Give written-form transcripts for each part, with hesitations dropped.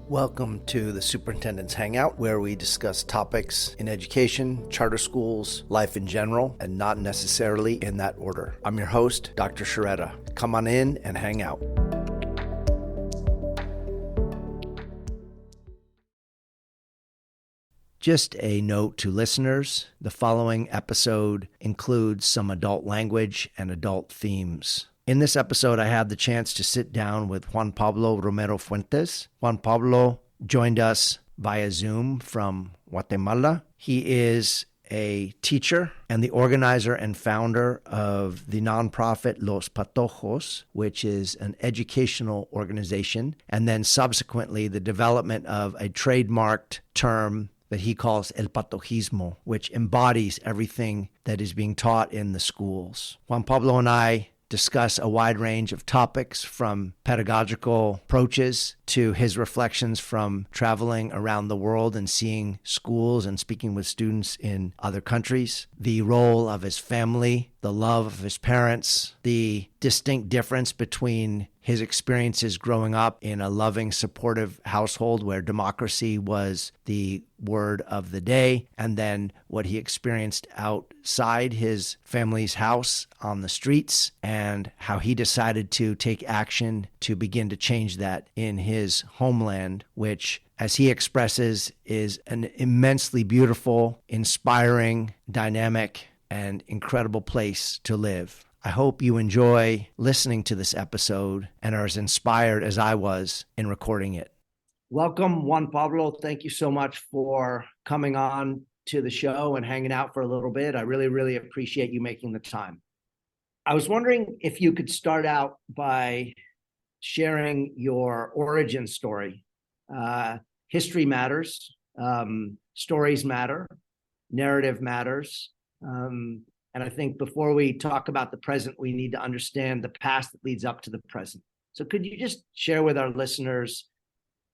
Welcome to the Superintendent's Hangout, where we discuss topics in education, charter schools, life in general, and not necessarily in that order. I'm your host, Dr. Sharetta. Come on in and hang out. Just a note to listeners, the following episode includes some adult language and adult themes. In this episode, I had the chance to sit down with Juan Pablo Romero Fuentes. Juan Pablo joined us via Zoom from Guatemala. He is a teacher and the organizer and founder of the nonprofit Los Patojos, which is an educational organization, and then subsequently the development of a trademarked term that he calls El Patojismo, which embodies everything that is being taught in the schools. Juan Pablo and I discuss a wide range of topics, from pedagogical approaches to his reflections from traveling around the world and seeing schools and speaking with students in other countries, the role of his family, the love of his parents, the distinct difference between his experiences growing up in a loving, supportive household where democracy was the word of the day, and then what he experienced outside his family's house on the streets, and how he decided to take action to begin to change that in his homeland, which, as he expresses, is an immensely beautiful, inspiring, dynamic, and incredible place to live. I hope you enjoy listening to this episode and are as inspired as I was in recording it. Welcome, Juan Pablo. Thank you so much for coming on to the show and hanging out for a little bit. I really appreciate you making the time. I was wondering if you could start out by sharing your origin story. History matters, stories matter, narrative matters. And I think before we talk about the present, we need to understand the past that leads up to the present. So could you just share with our listeners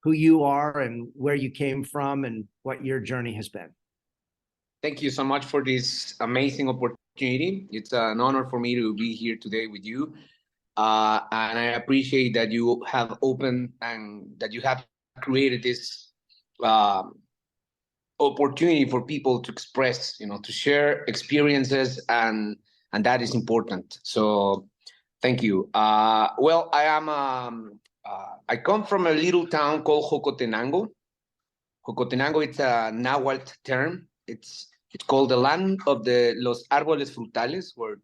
who you are and where you came from and what your journey has been? Thank you so much for this amazing opportunity. It's an honor for me to be here today with you. And I appreciate that you have opened and that you have created this opportunity for people to express, to share experiences, and that is important. So thank you. Well, I come from a little town called Jocotenango. Jocotenango, it's a Nahuatl term. It's called the land of the Los Árboles Frutales, where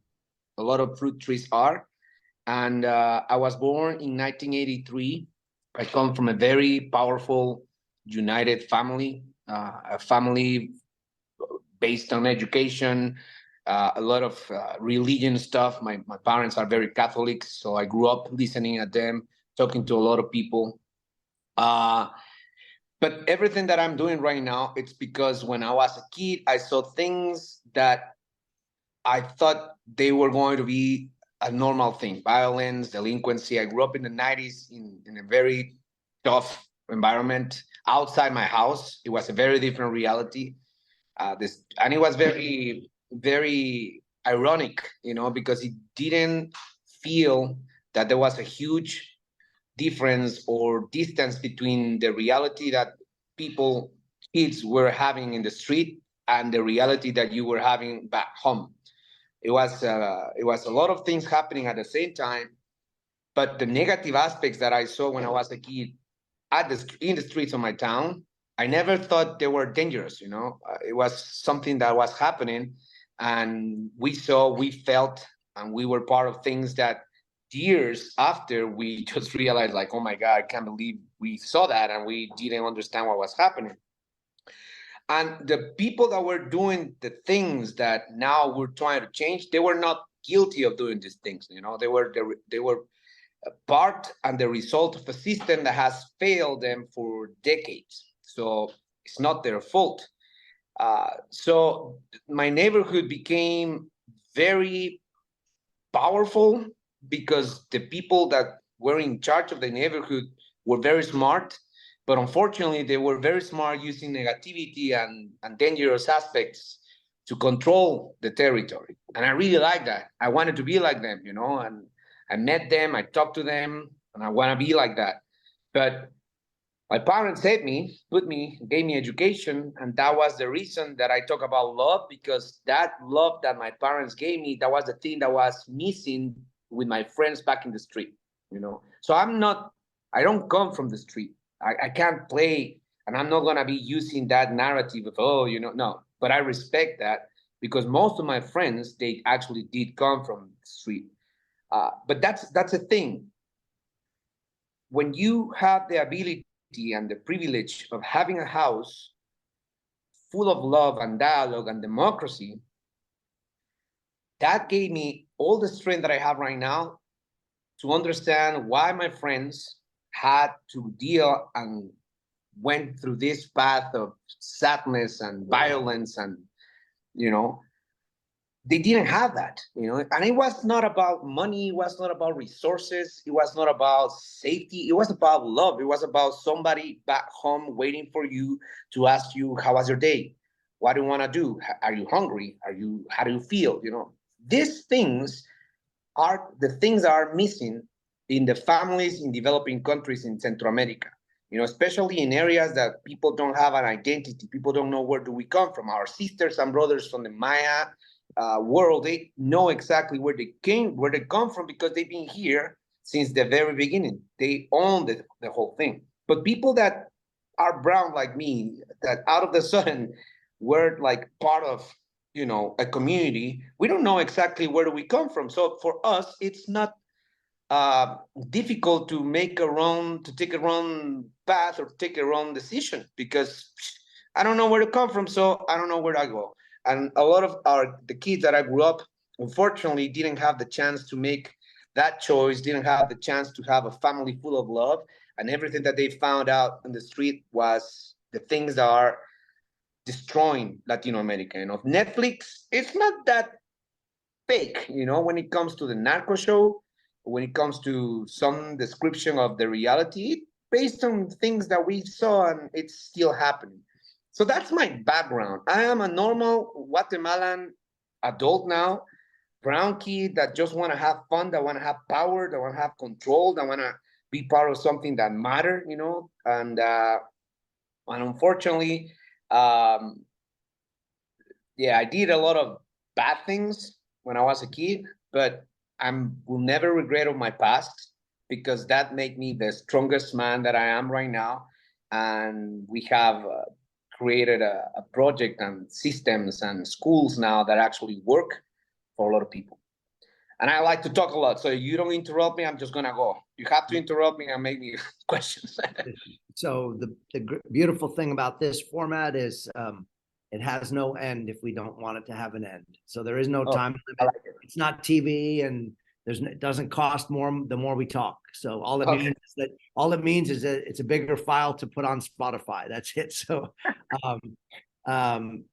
a lot of fruit trees are. And I was born in 1983. I come from a very powerful, united family, a family based on education, a lot of religion stuff. My parents are very Catholic, so I grew up listening at them, talking to a lot of people. But everything that I'm doing right now, it's because when I was a kid, I saw things that I thought they were going to be a normal thing: violence, delinquency. I grew up in the 90s in a very tough environment. Outside my house, it was a very different reality. And it was very, very ironic, because it didn't feel that there was a huge difference or distance between the reality that kids were having in the street and the reality that you were having back home. It was a lot of things happening at the same time, but the negative aspects that I saw when I was a kid in the streets of my town, I never thought they were dangerous. It was something that was happening, and we felt, and we were part of things that years after we just realized, like, oh my God, I can't believe we saw that, and we didn't understand what was happening. And the people that were doing the things that now we're trying to change, they were not guilty of doing these things. They were a part and the result of a system that has failed them for decades. So it's not their fault. So my neighborhood became very powerful because the people that were in charge of the neighborhood were very smart, but unfortunately they were very smart using negativity and dangerous aspects to control the territory. And I really like that. I wanted to be like them, and I met them, I talked to them, and I want to be like that. But My parents gave me education, and that was the reason that I talk about love, because that love that my parents gave me, that was the thing that was missing with my friends back in the street, you know. So I don't come from the street. I can't play, and I'm not gonna be using that narrative of, oh, you know, no. But I respect that, because most of my friends, they actually did come from the street. But that's a thing. When you have the ability and the privilege of having a house full of love and dialogue and democracy, that gave me all the strength that I have right now to understand why my friends had to deal and went through this path of sadness and violence, and you know, they didn't have that, you know. And it was not about money, it was not about resources, it was not about safety, it was about love. It was about somebody back home waiting for you to ask you, how was your day, what do you want to do, are you hungry, how do you feel, you know. These things are the things that are missing in the families in developing countries in Central America, you know, especially in areas that people don't have an identity. People don't know where do we come from. Our sisters and brothers from the Maya world, they know exactly where they come from, because they've been here since the very beginning. They own the whole thing. But people that are brown like me, that out of the sudden were like part of, you know, a community, we don't know exactly where do we come from. So for us, it's not uh, difficult to take a wrong path or take a wrong decision, because I don't know where to come from, so I don't know where I go. And a lot of the kids that I grew up, unfortunately, didn't have the chance to make that choice, didn't have the chance to have a family full of love, and everything that they found out in the street was the things that are destroying Latino America. You know, Netflix, it's not that fake, you know, when it comes to the narco show, when it comes to some description of the reality, based on things that we saw, and it's still happening. So that's my background. I am a normal Guatemalan adult now, brown kid that just want to have fun, that want to have power, that want to have control, that want to be part of something that matter, you know. And unfortunately, um, yeah, I did a lot of bad things when I was a kid, but I will never regret of my past, because that made me the strongest man that I am right now. And we have created a project and systems and schools now that actually work for a lot of people. And I like to talk a lot, so you don't interrupt me, I'm just gonna go. You have to interrupt me and make me questions. So the beautiful thing about this format is it has no end if we don't want it to have an end. So there is no Oh, time I limit. like it. It's not TV, and it doesn't cost more the more we talk. So Okay. all it means is that it's a bigger file to put on Spotify. That's it. So um, um,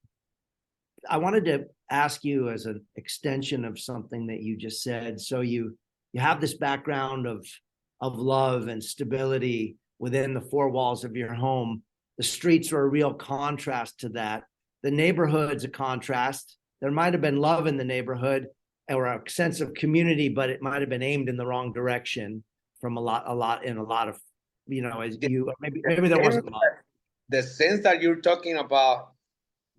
I wanted to ask you, as an extension of something that you just said. So you have this background of love and stability within the four walls of your home. The streets are a real contrast to that. The neighborhood's a contrast. There might have been love in the neighborhood or a sense of community, but it might have been aimed in the wrong direction from a lot of, you know, as The, you the maybe there sense wasn't love. the sense that you're talking about,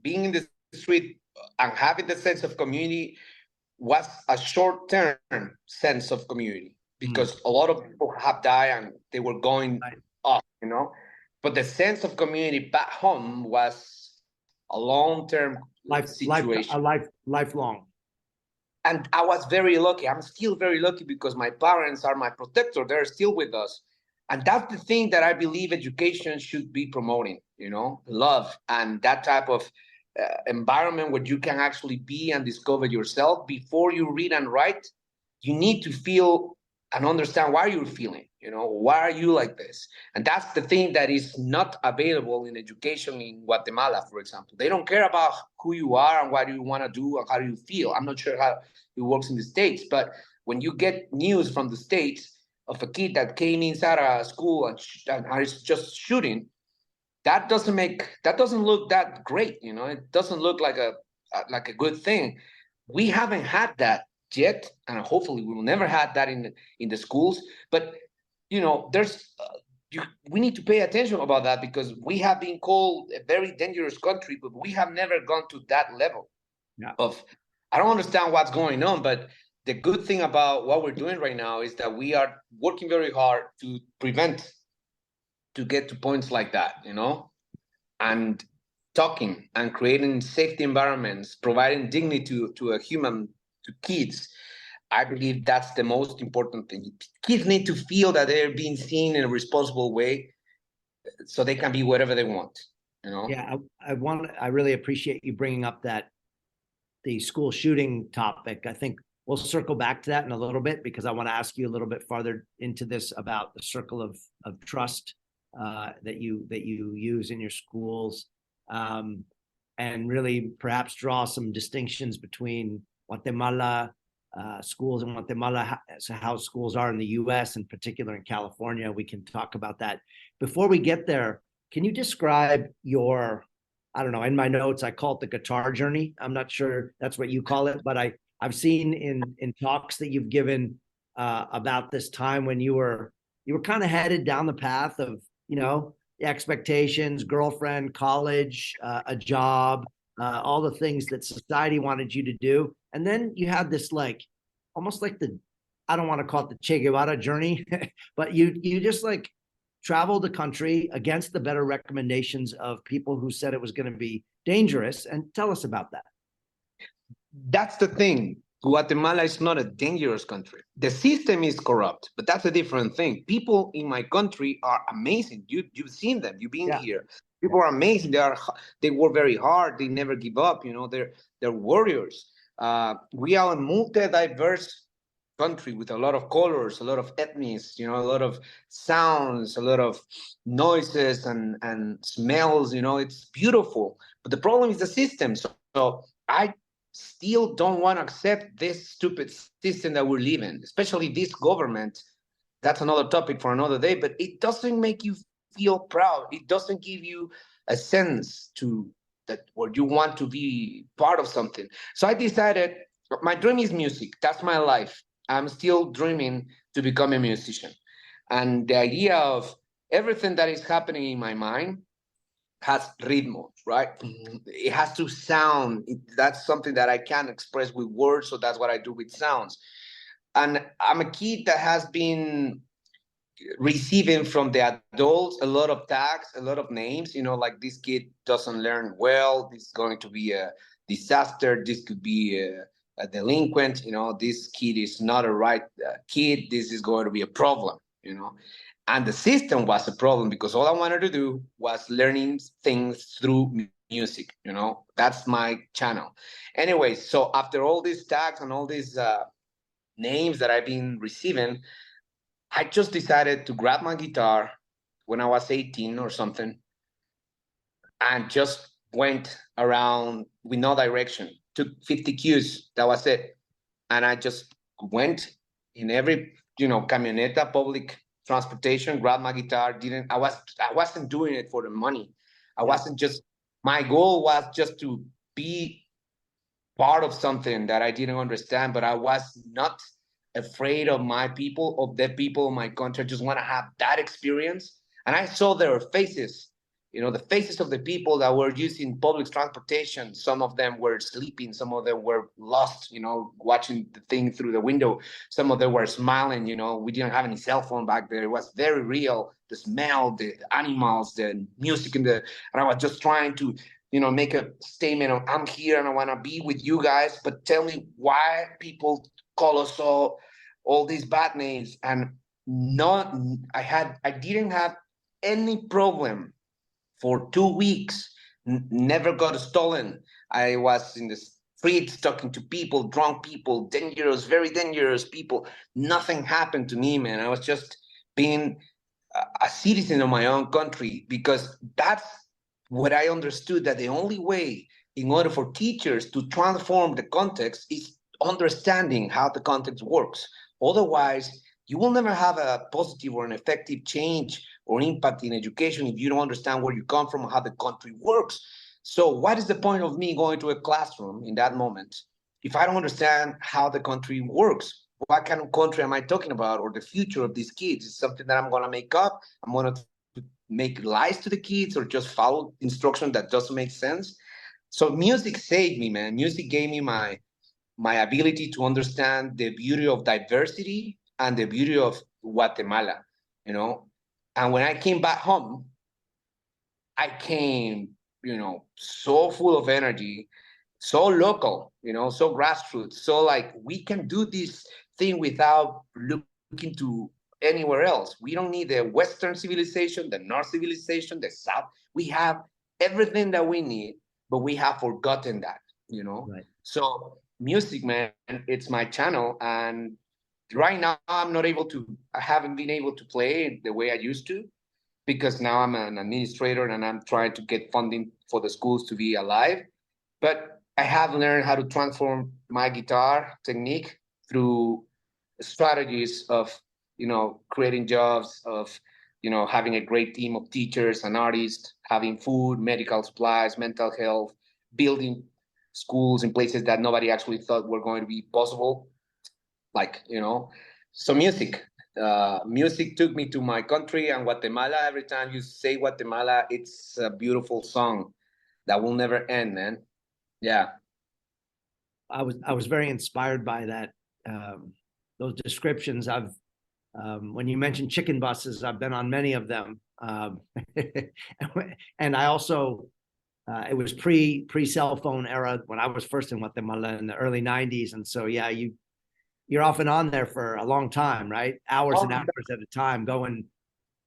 being in the street and having the sense of community, was a short-term sense of community, Mm, because a lot of people have died and they were going right. off, you know. But the sense of community back home was a long-term situation. Lifelong. And I was very lucky. I'm still very lucky, because my parents are my protector. They're still with us. And that's the thing that I believe education should be promoting, you know, love and that type of environment where you can actually be and discover yourself. Before you read and write, you need to feel and understand why you're feeling, you know, why are you like this? And that's the thing that is not available in education in Guatemala, for example. They don't care about who you are and what you want to do and how do you feel. I'm not sure how it works in the States, but when you get news from the States of a kid that came inside a school and is just shooting, that doesn't look that great, you know. It doesn't look like a good thing. We haven't had that yet, and hopefully we will never have that in the schools. But you know, there's we need to pay attention about that, because we have been called a very dangerous country, but we have never gone to that level of, I don't understand what's going on. But the good thing about what we're doing right now is that we are working very hard to prevent, to get to points like that, and talking and creating safety environments, providing dignity to a human, to kids. I believe that's the most important thing. Kids need to feel that they're being seen in a responsible way, so they can be whatever they want. Yeah, I really appreciate you bringing up the school shooting topic. I think we'll circle back to that in a little bit, because I want to ask you a little bit farther into this about the circle of trust that you use in your schools, and really perhaps draw some distinctions between Guatemala schools and Guatemala, how schools are in the U.S., in particular in California. We can talk about that. Before we get there, can you describe your, I don't know, in my notes, I call it the guitar journey. I'm not sure that's what you call it, but I've seen in talks that you've given about this time when you were kind of headed down the path of, the expectations, girlfriend, college, a job, all the things that society wanted you to do. And then you had this almost like I don't want to call it the Che Guevara journey, but you just traveled the country against the better recommendations of people who said it was going to be dangerous. And tell us about that. That's the thing. Guatemala is not a dangerous country. The system is corrupt, but that's a different thing. People in my country are amazing. You've seen them. You've been here. People are amazing. They work very hard. They never give up. They're warriors. We are a multi-diverse country with a lot of colors, a lot of ethnies, a lot of sounds, a lot of noises and smells. It's beautiful. But the problem is the system. So I still don't want to accept this stupid system that we're living, especially this government. That's another topic for another day, but it doesn't make you feel proud. It doesn't give you a sense to that where you want to be part of something. So I decided my dream is music. That's my life. I'm still dreaming to become a musician. And the idea of everything that is happening in my mind has ritmo, right? It has to sound. That's something that I can't express with words, so that's what I do with sounds. And I'm a kid that has been receiving from the adults a lot of tags, a lot of names, like this kid doesn't learn well, this is going to be a disaster, this could be a delinquent, this kid is not a right kid, this is going to be a problem, And the system was a problem, because all I wanted to do was learning things through music, That's my channel. Anyway, so after all these tags and all these names that I've been receiving, I just decided to grab my guitar when I was 18 or something and just went around with no direction, took 50 cues, that was it. And I just went in every, camioneta, public transportation, grabbed my guitar, I wasn't doing it for the money. My goal was just to be part of something that I didn't understand, but I was not afraid of my people, of the people of my country. I just want to have that experience. And I saw their faces, the faces of the people that were using public transportation. Some of them were sleeping, some of them were lost, watching the thing through the window. Some of them were smiling, we didn't have any cell phone back there. It was very real. The smell, the animals, the music, and I was just trying to make a statement of, I'm here and I want to be with you guys, but tell me why people call us all these bad names. And I didn't have any problem for 2 weeks, never got stolen. I was in the streets talking to people, drunk people, dangerous, very dangerous people. Nothing happened to me, man. I was just being a citizen of my own country, because that's what I understood, that the only way in order for teachers to transform the context is understanding how the context works. Otherwise, you will never have a positive or an effective change or impact in education if you don't understand where you come from, how the country works. So what is the point of me going to a classroom in that moment if I don't understand how the country works? what kind of country am I talking about, or the future of these kids? Is something that I'm gonna make up? I'm gonna make lies to the kids, or just follow instruction that doesn't make sense? So music saved me, man. Music gave me my ability to understand the beauty of diversity and the beauty of Guatemala, you know. And when I came back home, I came, so full of energy, so local, so grassroots, so like we can do this thing without looking to anywhere else. We don't need the Western civilization, the North civilization, the South. We have everything that we need, but we have forgotten that, Right. So music, man, it's my channel. And right now I haven't been able to play the way I used to, because now I'm an administrator and I'm trying to get funding for the schools to be alive. But I have learned how to transform my guitar technique through strategies of, creating jobs, of, having a great team of teachers and artists, having food, medical supplies, mental health, building schools in places that nobody actually thought were going to be possible. Like, so music took me to my country and Guatemala. Every time you say Guatemala, it's a beautiful song that will never end, man. Yeah. I was very inspired by that. Those descriptions. When you mentioned chicken buses, I've been on many of them. And I also, it was pre cell phone era when I was first in Guatemala in the early '90s, and so yeah, you're off and on there for a long time, right? Hours and hours at a time, going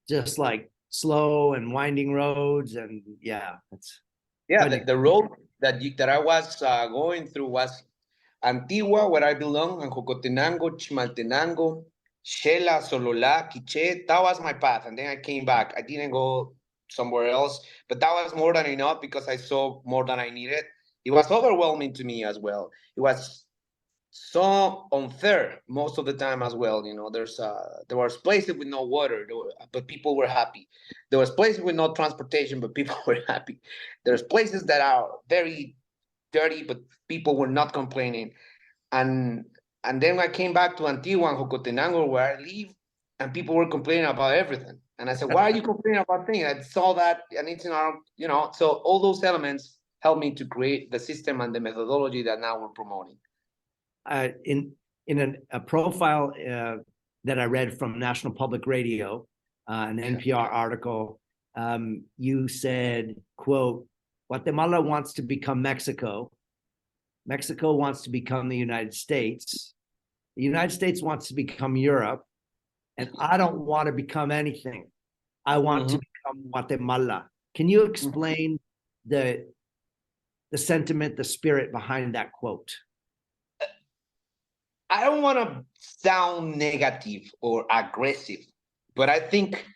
just like slow and winding roads, and yeah, it's The road that I was going through was Antigua, where I belong, and Jocotenango, Chimaltenango, Shela, Solola, Quiche. That was my path. And then I came back. I didn't go somewhere else, but that was more than enough because I saw more than I needed. It was overwhelming to me as well. It was so unfair most of the time as well. There was places with no water, but people were happy. There was places with no transportation, but people were happy. There's places that are very dirty, but people were not complaining. And and then I came back to Antigua and Jocotenango, where I live, and people were complaining about everything. And I said, "Why are you complaining about things? I saw that, and it's in our, So all those elements helped me to create the system and the methodology that now we're promoting. In a profile that I read from National Public Radio, an NPR article, you said, quote, Guatemala wants to become Mexico. Mexico wants to become the United States. The United States wants to become Europe. And I don't want to become anything. I want to become Guatemala. Can you explain the sentiment, the spirit behind that quote? I don't want to sound negative or aggressive, but I think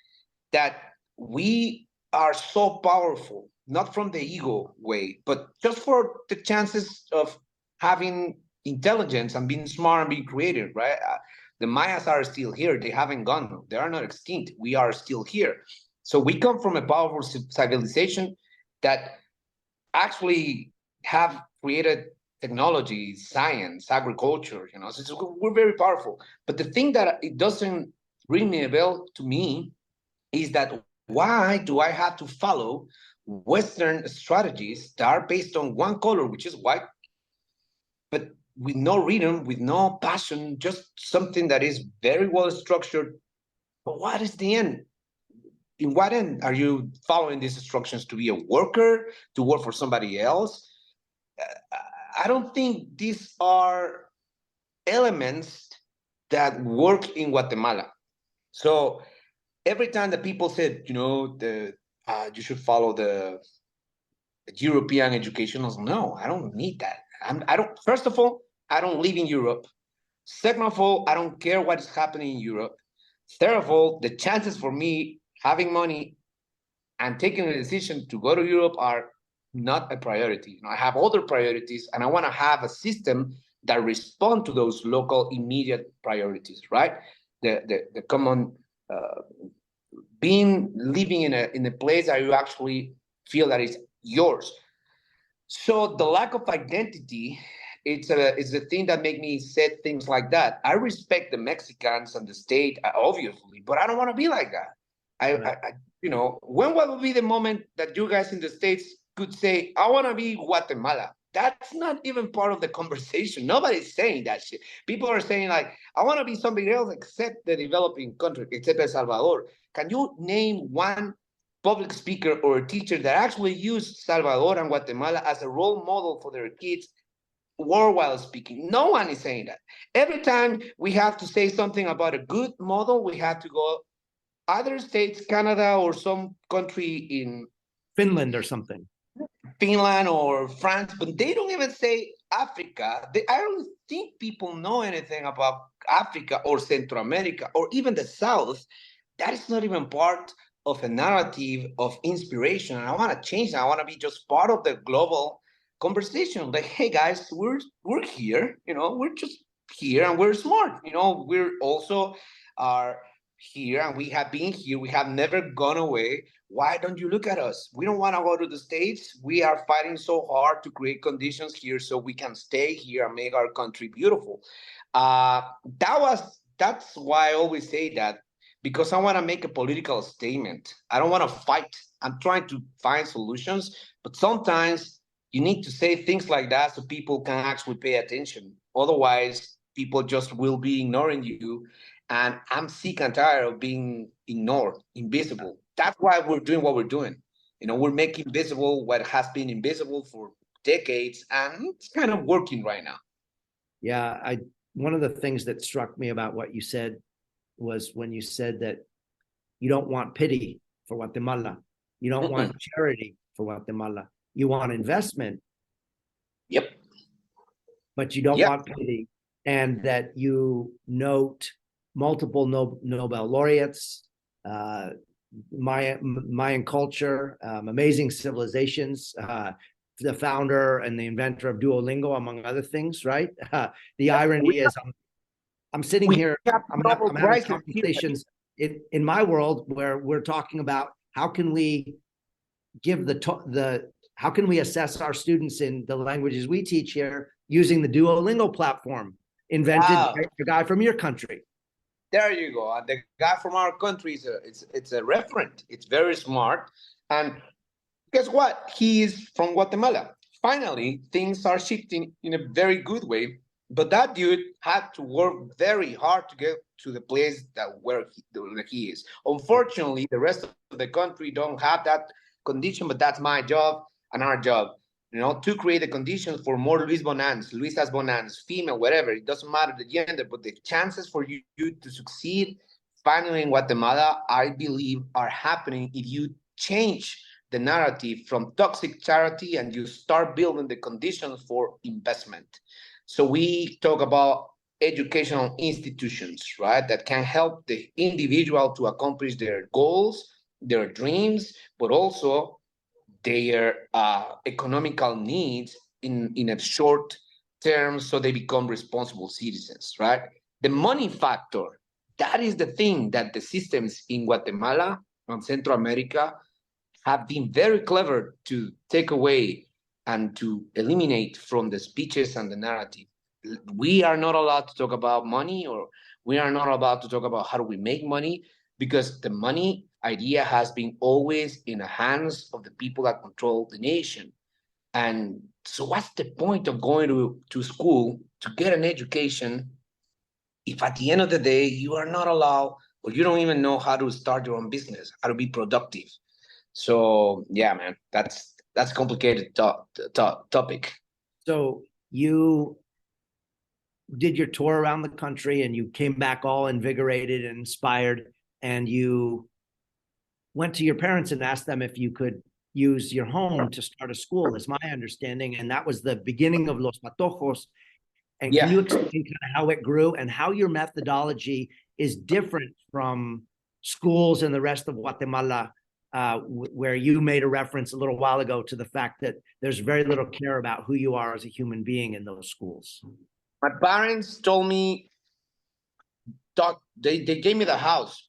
that we are so powerful, not from the ego way, but just for the chances of having intelligence and being smart and being creative, right? The Mayas are still here. They haven't gone. They are not extinct. We are still here. So we come from a powerful civilization that actually have created technology, science, agriculture, so we're very powerful. But the thing that it doesn't ring a bell to me is that why do I have to follow Western strategies that are based on one color, which is white, but with no rhythm, with no passion, just something that is very well structured. But what is the end? In what end are you following these instructions? To be a worker, to work for somebody else? I don't think these are elements that work in Guatemala. So every time that people said, you should follow the European education, I was, no, I don't need that. I don't. First of all, I don't live in Europe. Second of all, I don't care what is happening in Europe. Third of all, the chances for me having money and taking a decision to go to Europe are not a priority. I have other priorities, and I want to have a system that respond to those local immediate priorities. Right, the common being living in a place that you actually feel that is yours. So the lack of identity it's the thing that make me say things like that. I respect the Mexicans and the state, obviously, but I don't want to be like that. Right. When will be the moment that you guys in the States could say, I want to be Guatemala? That's not even part of the conversation. Nobody's saying that shit. People are saying, like, I want to be somebody else except the developing country, except El Salvador. Can you name one public speaker or a teacher that actually used Salvador and Guatemala as a role model for their kids worldwide speaking? No one is saying that. Every time we have to say something about a good model, we have to go other states, Canada, or some country in Finland or something. Finland or France, but they don't even say Africa. I don't think people know anything about Africa or Central America or even the South. That is not even part of a narrative of inspiration. And I want to change that. I want to be just part of the global conversation. Like, hey guys, we're here. We're just here and we're smart. We're also are here and we have been here. We have never gone away. Why don't you look at us? We don't want to go to the States. We are fighting so hard to create conditions here so we can stay here and make our country beautiful. That's why I always say that, because I want to make a political statement. I don't want to fight. I'm trying to find solutions, but sometimes you need to say things like that so people can actually pay attention. Otherwise, people just will be ignoring you. And I'm sick and tired of being ignored, invisible. That's why we're doing what we're doing. We're making visible what has been invisible for decades, and it's kind of working right now. Yeah, one of the things that struck me about what you said was when you said that you don't want pity for Guatemala. You don't want charity for Guatemala. You want investment. Yep. But you don't want pity. And that you note multiple Nobel laureates, Mayan culture, amazing civilizations, the founder and the inventor of Duolingo, among other things, right? The irony is I'm sitting here, I'm having conversations in my world where we're talking about how can we give how can we assess our students in the languages we teach here using the Duolingo platform invented by a guy from your country. There you go. And the guy from our country it's a referent. It's very smart. And guess what? He is from Guatemala. Finally, things are shifting in a very good way. But that dude had to work very hard to get to the place where he is. Unfortunately, the rest of the country don't have that condition, but that's my job and our job, to create the conditions for more Luisas Bonans, female, whatever. It doesn't matter the gender, but the chances for you to succeed finally in Guatemala, I believe, are happening if you change the narrative from toxic charity and you start building the conditions for investment. So we talk about educational institutions, right, that can help the individual to accomplish their goals, their dreams, but also their economical needs in a short term so they become responsible citizens, right? The money factor, that is the thing that the systems in Guatemala and Central America have been very clever to take away and to eliminate from the speeches and the narrative. We are not allowed to talk about money, or we are not allowed to talk about how do we make money, because the money idea has been always in the hands of the people that control the nation. And so what's the point of going to school to get an education if at the end of the day you are not allowed, or you don't even know how to start your own business, how to be productive? So yeah, man, that's a complicated topic. So you did your tour around the country and you came back all invigorated and inspired, and you went to your parents and asked them if you could use your home to start a school, is my understanding. And that was the beginning of Los Patojos. And can you explain kind of how it grew and how your methodology is different from schools in the rest of Guatemala, where you made a reference a little while ago to the fact that there's very little care about who you are as a human being in those schools? My parents told me, they gave me the house,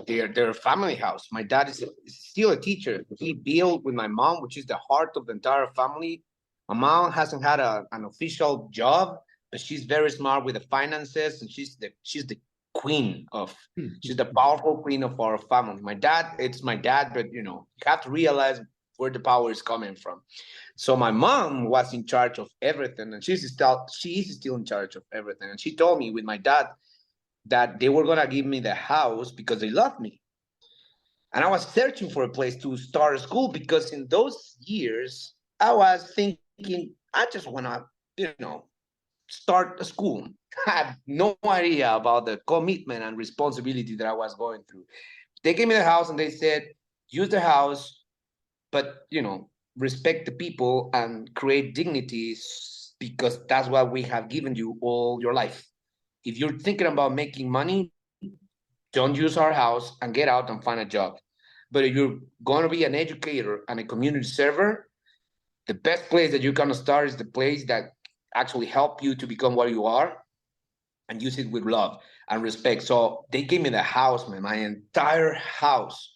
their family house. My dad is still a teacher. He built with my mom, which is the heart of the entire family, My mom hasn't had an official job, but she's very smart with the finances, and she's the queen of she's the powerful queen of our family. My dad, it's my dad, but you have to realize where the power is coming from. So my mom was in charge of everything, and she is still in charge of everything. And she told me with my dad that they were gonna give me the house because they love me. And I was searching for a place to start a school because in those years I was thinking I just wanna, start a school. I had no idea about the commitment and responsibility that I was going through. They gave me the house and they said, use the house, but respect the people and create dignities because that's what we have given you all your life. If you're thinking about making money, don't use our house and get out and find a job. But if you're going to be an educator and a community server, the best place that you're going to start is the place that actually help you to become what you are and use it with love and respect. So they gave me the house, man, my entire house.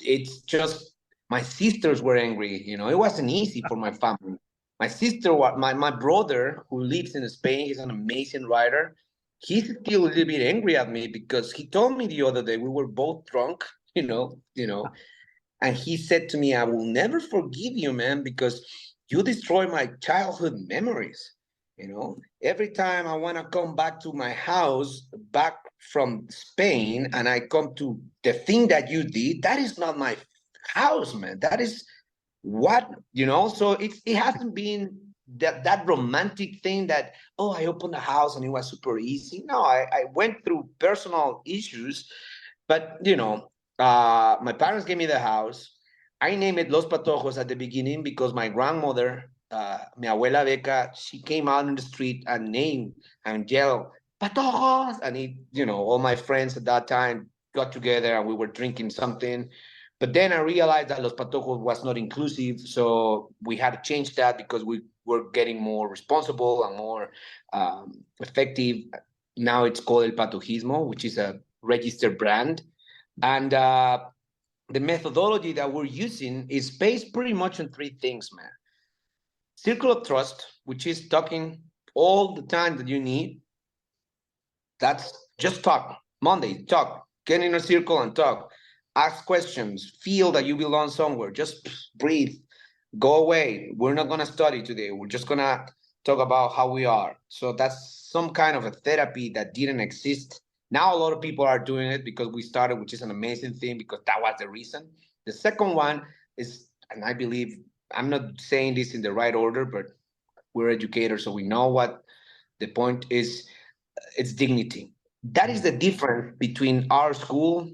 It's just my sisters were angry. It wasn't easy for my family. My sister, my brother, who lives in Spain, he's an amazing writer. He's still a little bit angry at me because he told me the other day we were both drunk, and he said to me, "I will never forgive you, man, because you destroy my childhood memories." Every time I want to come back to my house, back from Spain, and I come to the thing that you did, that is not my house, man. That is so it hasn't been that romantic thing that, oh, I opened the house and it was super easy. No, I went through personal issues, but my parents gave me the house. I named it Los Patojos at the beginning because my grandmother, mi abuela Beca, she came out in the street and named and yelled Patojos, and all my friends at that time got together and we were drinking something. But then I realized that Los Patojos was not inclusive, so we had to change that because we were getting more responsible and more effective. Now it's called El Patojismo, which is a registered brand. And the methodology that we're using is based pretty much on three things, man. Circle of trust, which is talking all the time that you need. That's just talk. Monday, talk. Get in a circle and talk. Ask questions. Feel that you belong somewhere. Just breathe. Go away. We're not going to study today. We're just going to talk about how we are. So that's some kind of a therapy that didn't exist. Now a lot of people are doing it because we started, which is an amazing thing because that was the reason. The second one is, and I believe, I'm not saying this in the right order, but we're educators, so we know what the point is. It's dignity. That is the difference between our school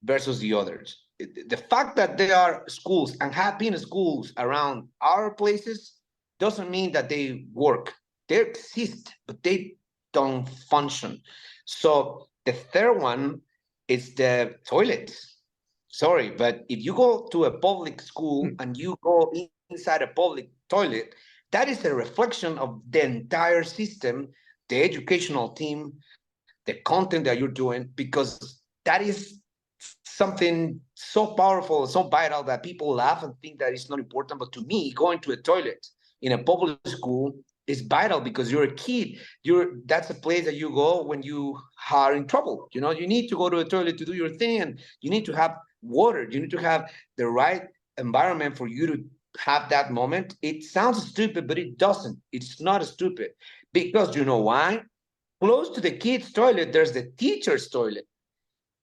versus the others. The fact that there are schools and have been schools around our places doesn't mean that they work. They exist, but they don't function. So the third one is the toilets. Sorry, but if you go to a public school and you go inside a public toilet, that is a reflection of the entire system, the educational team, the content that you're doing, because that is something so powerful, so vital that people laugh and think that it's not important. But to me, going to a toilet in a public school is vital because you're a kid. That's a place that you go when you are in trouble. You need to go to a toilet to do your thing, and you need to have water. You need to have the right environment for you to have that moment. It sounds stupid, but it doesn't. It's not stupid because you know why? Close to the kids' toilet, there's the teacher's toilet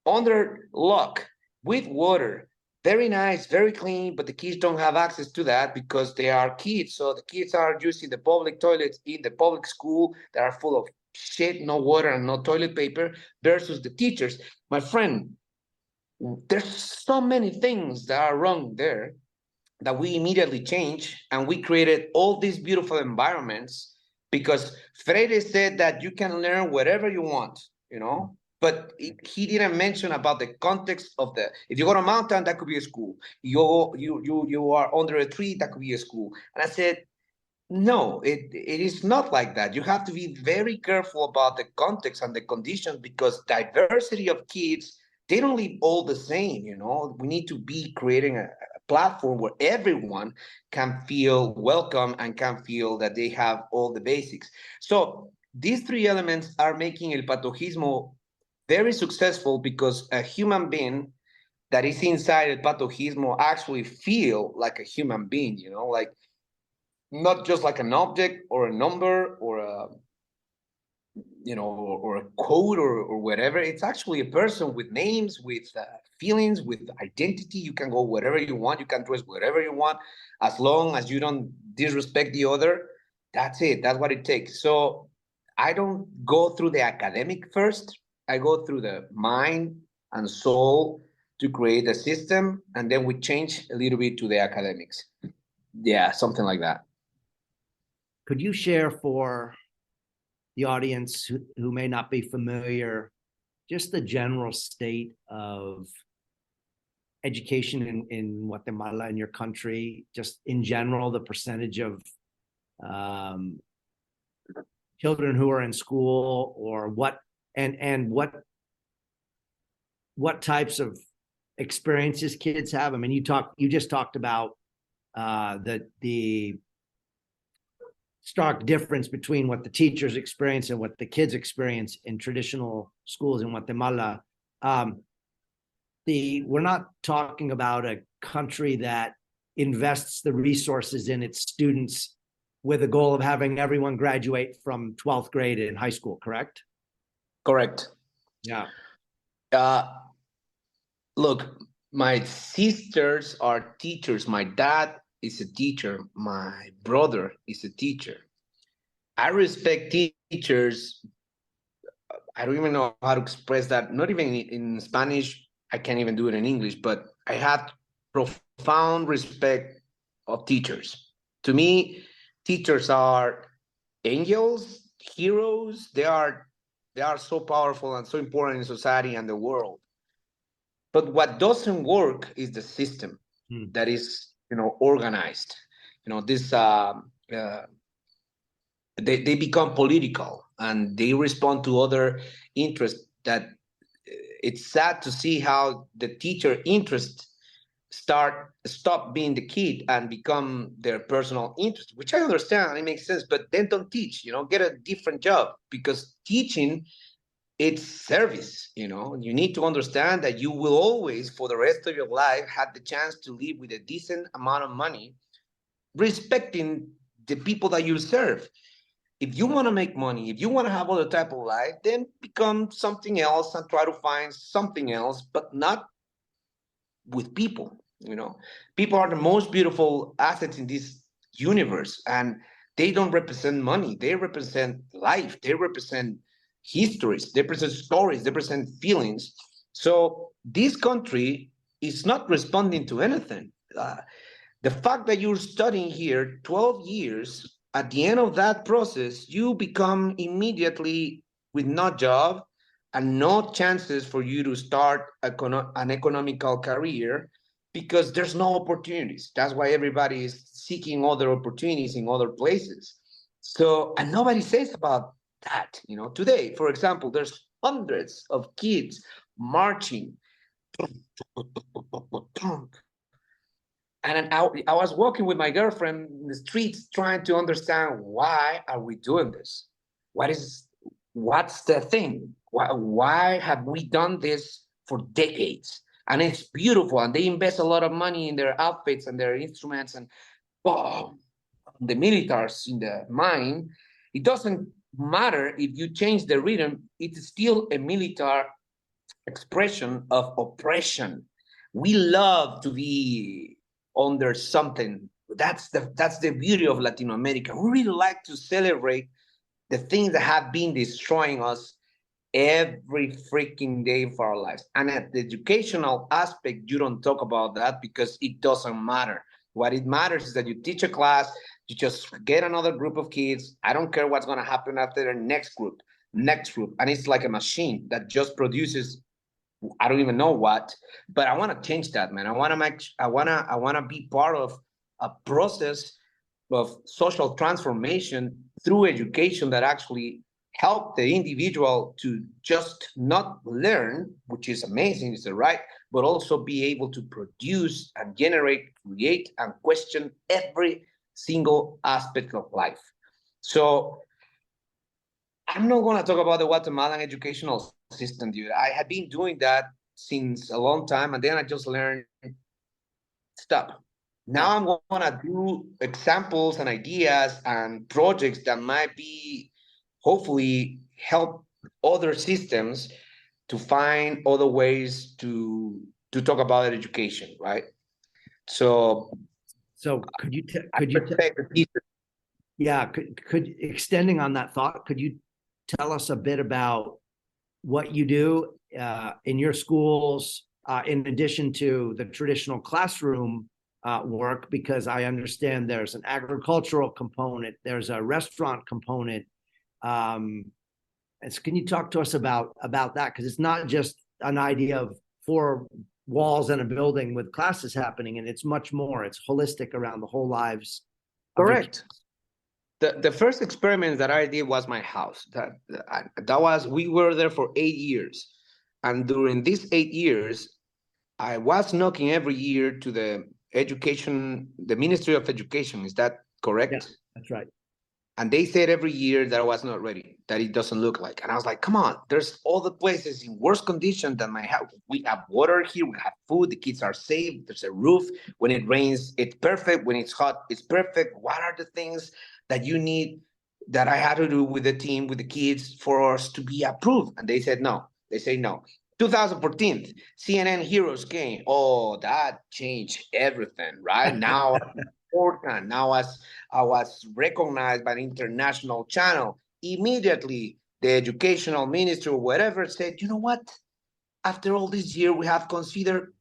under lock with water. Very nice, very clean, but the kids don't have access to that because they are kids. So the kids are using the public toilets in the public school that are full of shit, no water and no toilet paper, versus the teachers. My friend, there's so many things that are wrong there that we immediately changed, and we created all these beautiful environments because Freire said that you can learn whatever you want, but he didn't mention about the context of if you go to a mountain, that could be a school. You are under a tree, that could be a school. And I said, no, it is not like that. You have to be very careful about the context and the conditions because diversity of kids, they don't live all the same. We need to be creating a platform where everyone can feel welcome and can feel that they have all the basics. So these three elements are making el patojismo very successful, because a human being that is inside el patojismo actually feel like a human being, like not just like an object or a number or a or a code or whatever. It's actually a person with names, with feelings, with identity. You can go wherever you want. You can dress wherever you want, as long as you don't disrespect the other. That's it. That's what it takes. So I don't go through the academic first. I go through the mind and soul to create a system, and then we change a little bit to the academics. Yeah, something like that. Could you share for the audience who may not be familiar, just the general state of education in Guatemala, in your country, just in general, the percentage of children who are in school, or what types of experiences kids have? I mean, you just talked about the stark difference between what the teachers experience and what the kids experience in traditional schools in Guatemala. We're not talking about a country that invests the resources in its students with a goal of having everyone graduate from 12th grade in high school, correct? Correct. Yeah. Look, my sisters are teachers. My dad is a teacher. My brother is a teacher. I respect teachers. I don't even know how to express that. Not even in Spanish. I can't even do it in English, but I have profound respect of teachers. To me, teachers are angels, heroes. They are so powerful and so important in society and the world. But what doesn't work is the system that is, organized. This they become political and they respond to other interests. That it's sad to see how the teacher interest stop being the kid and become their personal interest, which I understand, it makes sense. But then don't teach. Get a different job, because teaching, it's service. You need to understand that you will always, for the rest of your life, have the chance to live with a decent amount of money, respecting the people that you serve. If you want to make money, if you want to have other type of life, then become something else and try to find something else, but not with people. People are the most beautiful assets in this universe, and they don't represent money. They represent life. They represent histories. They represent stories. They represent feelings. So this country is not responding to anything. The fact that you're studying here 12 years, at the end of that process, you become immediately with no job and no chances for you to start an economical career, because there's no opportunities. That's why everybody is seeking other opportunities in other places. So, and nobody says about that. Today, for example, there's hundreds of kids marching. And I was walking with my girlfriend in the streets trying to understand, why are we doing this? What's the thing? Why have we done this for decades? And it's beautiful, and they invest a lot of money in their outfits and their instruments, and boom, the militaries in the mine. It doesn't matter if you change the rhythm, it's still a military expression of oppression. We love to be under something. That's the beauty of Latin America. We really like to celebrate the things that have been destroying us every freaking day of our lives. And at the educational aspect, you don't talk about that, because it doesn't matter. What it matters is that you teach a class, you just get another group of kids. I don't care what's going to happen after the next group. And it's like a machine that just produces, I don't even know what, but I want to change that, man. I want to be part of a process of social transformation through education that actually help the individual to just not learn, which is amazing, is the right, but also be able to produce and generate, create, and question every single aspect of life. So I'm not going to talk about the Guatemalan educational system, dude. I had been doing that since a long time, and then I just learned stop. Now I'm going to do examples and ideas and projects that might be hopefully help other systems to find other ways to talk about education, right? So could you yeah, could extending on that thought, could you tell us a bit about what you do in your schools, in addition to the traditional classroom work? Because I understand there's an agricultural component, there's a restaurant component. Can you talk to us about that? Because it's not just an idea of 4 walls and a building with classes happening, and it's much more. It's holistic around the whole lives. Correct. The first experiment that I did was my house. We were there for 8 years. And during these 8 years, I was knocking every year to the Ministry of Education. Is that correct? Yeah, that's right. And they said every year that I was not ready, that it doesn't look like. And I was like, come on, there's all the places in worse condition than my house. We have water here, we have food, the kids are safe, there's a roof. When it rains, it's perfect. When it's hot, it's perfect. What are the things that you need that I had to do with the team, with the kids, for us to be approved? And they said no. They say no. 2014, CNN Heroes came. Oh, that changed everything, right? Now, important. Now, as I was recognized by an international channel, immediately the educational ministry or whatever said, you know what? After all this year, we have considered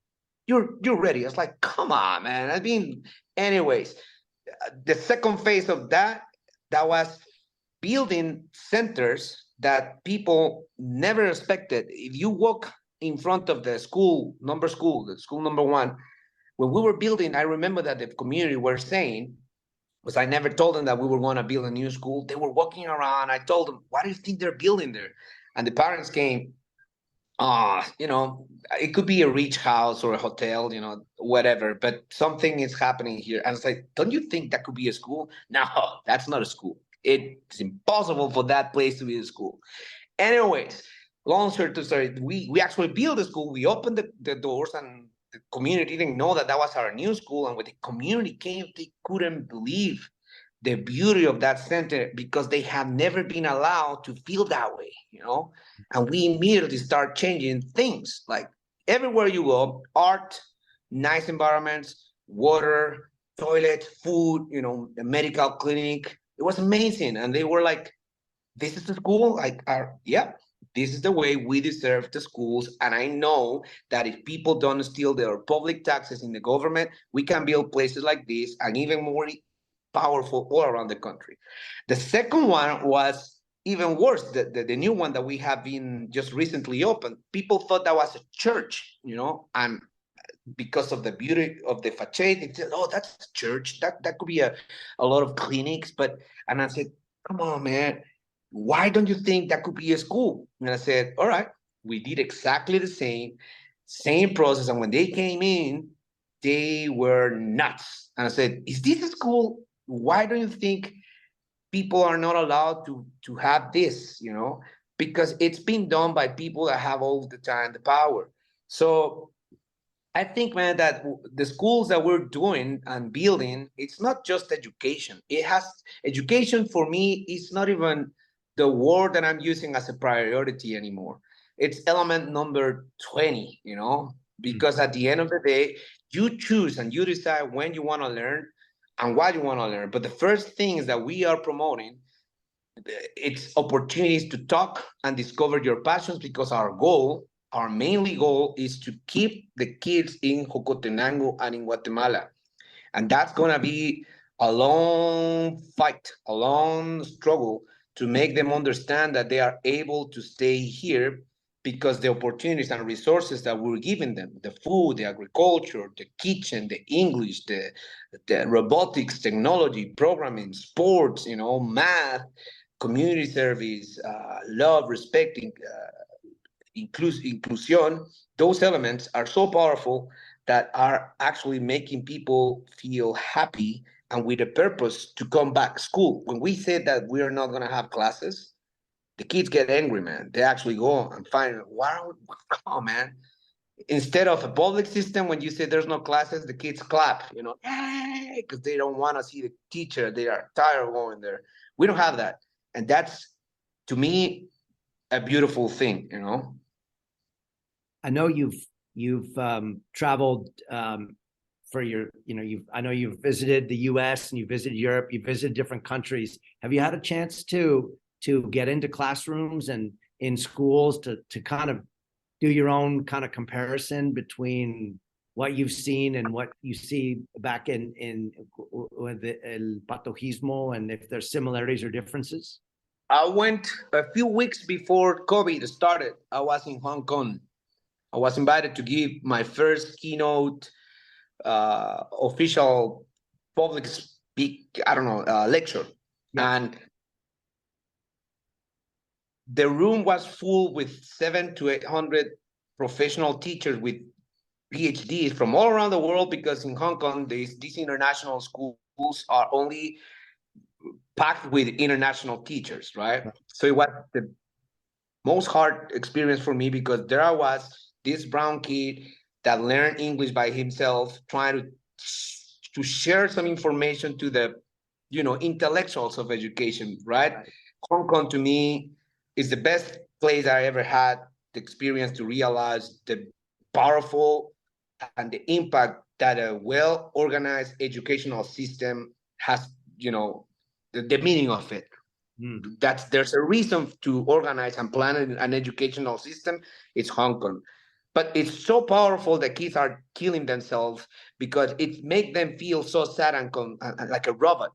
you're ready. It's like, come on, man. I mean, anyways, the second phase of that was building centers that people never expected. If you walk in front of the school number 1, when we were building, I remember that the community were saying, because I never told them that we were going to build a new school. They were walking around. I told them, what do you think they're building there? And the parents came, it could be a rich house or a hotel, whatever, but something is happening here. And it's like, don't you think that could be a school? No, that's not a school. It's impossible for that place to be a school. Anyways, long story to story, we actually built a school. We opened the doors, and the community didn't know that was our new school. And when the community came, they couldn't believe the beauty of that center, because they have never been allowed to feel that way, And we immediately start changing things. Like everywhere you go, art, nice environments, water, toilet, food, the medical clinic. It was amazing. And they were like, this is the school? This is the way we deserve the schools. And I know that if people don't steal their public taxes in the government, we can build places like this and even more powerful all around the country. The second one was even worse. The new one that we have been just recently opened, people thought that was a church, and because of the beauty of the facade, they said, oh, that's a church. That could be a lot of clinics. And I said, come on, man, why don't you think that could be a school? And I said, all right, we did exactly the same process. And when they came in, they were nuts. And I said, is this a school? Why don't you think people are not allowed to have this, Because it's been done by people that have all the time the power. So I think, man, that the schools that we're doing and building, it's not just education. Education for me is not even the word that I'm using as a priority anymore. It's element number 20, because at the end of the day, you choose and you decide when you want to learn and what you want to learn. But the first things that we are promoting, it's opportunities to talk and discover your passions, because our mainly goal is to keep the kids in Jocotenango and in Guatemala. And that's going to be a long fight, a long struggle to make them understand that they are able to stay here, because the opportunities and resources that we're giving them, the food, the agriculture, the kitchen, the English, the robotics, technology, programming, sports, math, community service, love, respecting, inclusion, those elements are so powerful that are actually making people feel happy and with a purpose to come back. School, when we said that we are not going to have classes, the kids get angry, man. They actually go and find, wow, come on, man. Instead of a public system, when you say there's no classes, the kids clap, hey, because they don't want to see the teacher. They are tired of going there. We don't have that. And that's, to me, a beautiful thing. I know you've traveled for your, I know you've visited the U.S. and you visited Europe, you visited different countries. Have you had a chance to get into classrooms and in schools to kind of do your own kind of comparison between what you've seen and what you see back in with el patojismo, and if there's similarities or differences? I went a few weeks before COVID started. I was in Hong Kong. I was invited to give my first keynote official public lecture. Yeah. And the room was full with 700 to 800 professional teachers with PhDs from all around the world, because in Hong Kong, these international schools are only packed with international teachers, right? So it was the most hard experience for me, because there I was, this brown kid that learned English by himself, trying to share some information to the, intellectuals of education, right? Hong Kong, to me, is the best place I ever had the experience to realize the powerful and the impact that a well-organized educational system has, the meaning of it. There's a reason to organize and plan an educational system. It's Hong Kong. But it's so powerful that kids are killing themselves because it makes them feel so sad and like a robot.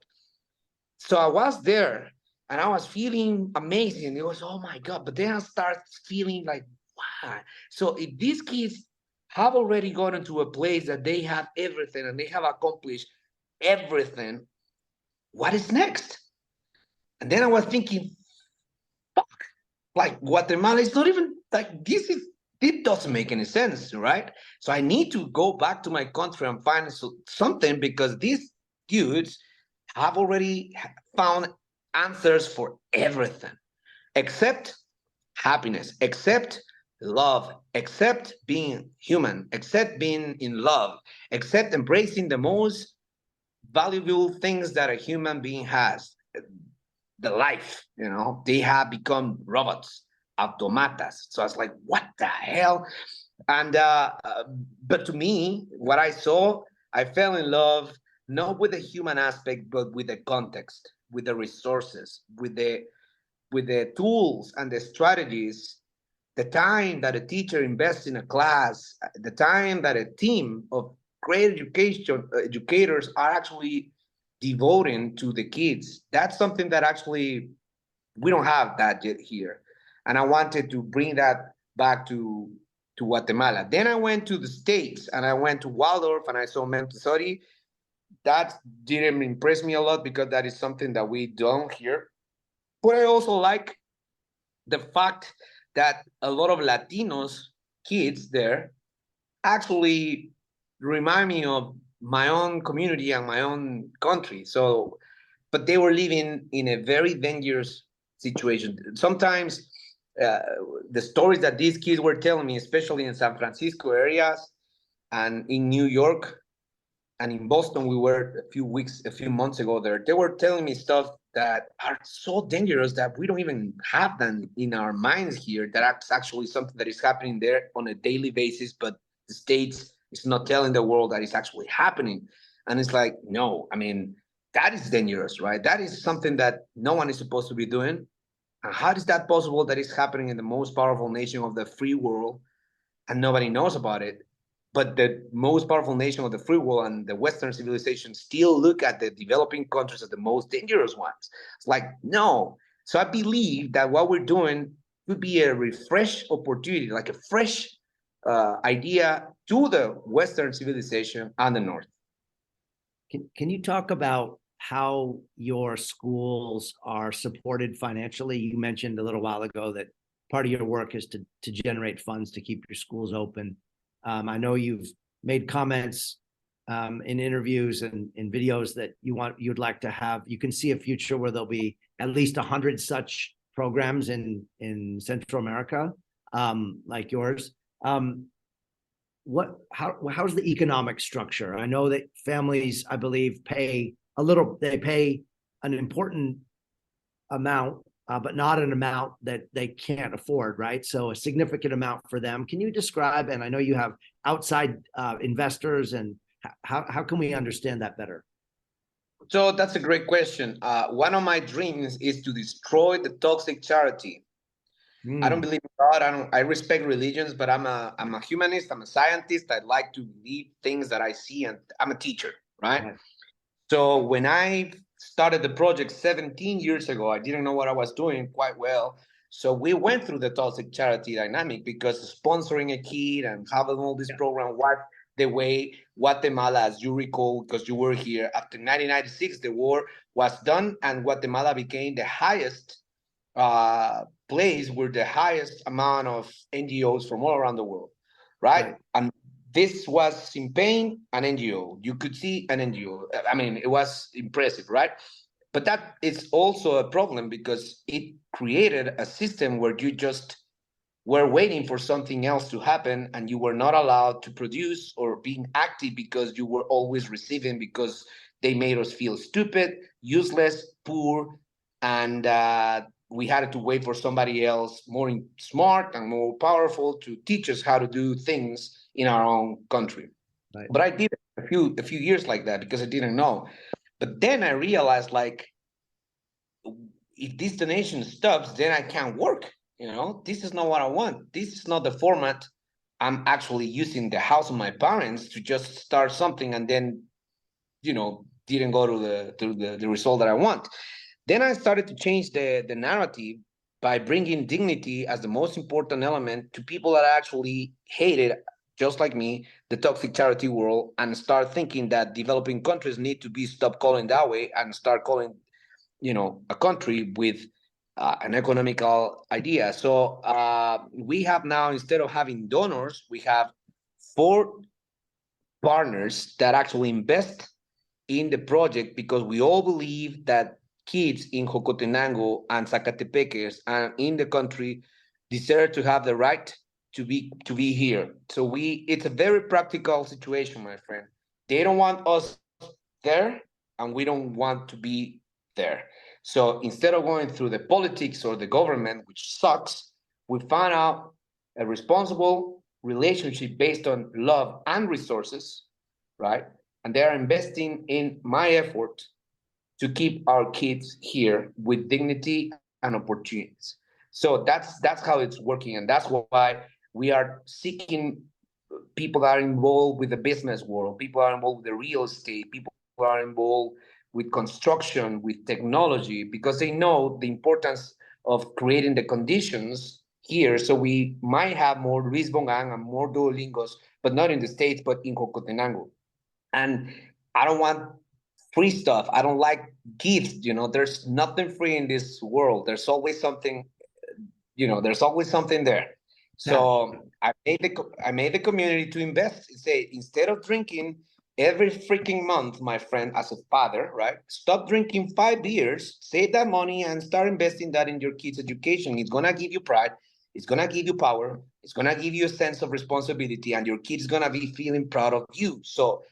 So I was there and I was feeling amazing. It was, oh my God. But then I start feeling like, wow. So if these kids have already gotten to a place that they have everything and they have accomplished everything, what is next? And then I was thinking, fuck, like Guatemala is not even like it doesn't make any sense, right? So I need to go back to my country and find something, because these dudes have already found answers for everything except happiness, except love, except being human, except being in love, except embracing the most valuable things that a human being has, the life. They have become robots, automatas. So I was like, what the hell? And but to me, what I saw, I fell in love not with the human aspect, but with the context, with the resources, with the tools and the strategies, the time that a teacher invests in a class, the time that a team of great educators are actually devoting to the kids. That's something that actually we don't have that yet here. And I wanted to bring that back to Guatemala. Then I went to the States and I went to Waldorf and I saw Montessori. That didn't impress me a lot because that is something that we don't hear. But I also like the fact that a lot of Latinos kids there actually remind me of my own community and my own country. So, but they were living in a very dangerous situation. Sometimes the stories that these kids were telling me, especially in San Francisco areas and in New York and in Boston, we were a few months ago there. They were telling me stuff that are so dangerous that we don't even have them in our minds here. That's actually something that is happening there on a daily basis, but the States is not telling the world that it's actually happening. And it's like, no, I mean, that is dangerous, right? That is something that no one is supposed to be doing. And how is that possible that it's happening in the most powerful nation of the free world and nobody knows about it? But the most powerful nation of the free world and the Western civilization still look at the developing countries as the most dangerous ones. It's like, no. So I believe that what we're doing could be a refresh opportunity, like a fresh idea to the Western civilization and the North. Can you talk about how your schools are supported financially? You mentioned a little while ago that part of your work is to generate funds to keep your schools open. I know you've made comments in interviews and in videos that you'd like to have. You can see a future where there'll be at least 100 such programs in Central America, like yours. How's the economic structure? I know that families, I believe, pay an important amount, but not an amount that they can't afford, right? So a significant amount for them. Can you describe, and I know you have outside investors, and how can we understand that better? So that's a great question. One of my dreams is to destroy the toxic charity. I don't believe in God. I respect religions, but I'm a humanist. I'm a scientist. I like to believe things that I see, and I'm a teacher, right? Right. So when I started the project 17 years ago, I didn't know what I was doing quite well. So we went through the toxic charity dynamic because sponsoring a kid and having all this program was the way Guatemala, as you recall, because you were here, after 1996, the war was done and Guatemala became the highest place with the highest amount of NGOs from all around the world, right? And this was in Spain, an NGO. You could see an NGO. I mean, it was impressive, right? But that is also a problem because it created a system where you just were waiting for something else to happen and you were not allowed to produce or being active because you were always receiving because they made us feel stupid, useless, poor, and we had to wait for somebody else more smart and more powerful to teach us how to do things in our own country. Right. But I did a few years like that because I didn't know. But then I realized, like, if this donation stops, then I can't work. You know, this is not what I want. This is not the format. I'm actually using the house of my parents to just start something and then, didn't go to the result that I want. Then I started to change the narrative by bringing dignity as the most important element to people that actually hated, just like me, the toxic charity world, and start thinking that developing countries need to be stopped calling that way and start calling, a country with an economical idea. So we have now, instead of having donors, we have 4 partners that actually invest in the project because we all believe that kids in Jocotenango and Zacatepeques and in the country deserve to have the right to be here. So it's a very practical situation, my friend. They don't want us there, and we don't want to be there. So instead of going through the politics or the government, which sucks, we found out a responsible relationship based on love and resources, right? And they are investing in my effort to keep our kids here with dignity and opportunities. So that's how it's working, and that's why we are seeking people that are involved with the business world, people are involved with the real estate, people are involved with construction, with technology, because they know the importance of creating the conditions here. So we might have more Luis Bongang and more Duolingos, but not in the States, but in Jocotenango. And I don't want free stuff. I don't like gifts. There's nothing free in this world. There's always something. There's always something there. Yeah. So I made the community to invest. Say, instead of drinking every freaking month, my friend, as a father, right? Stop drinking 5 beers, save that money, and start investing that in your kids' education. It's gonna give you pride. It's gonna give you power. It's gonna give you a sense of responsibility, and your kid's gonna be feeling proud of you. So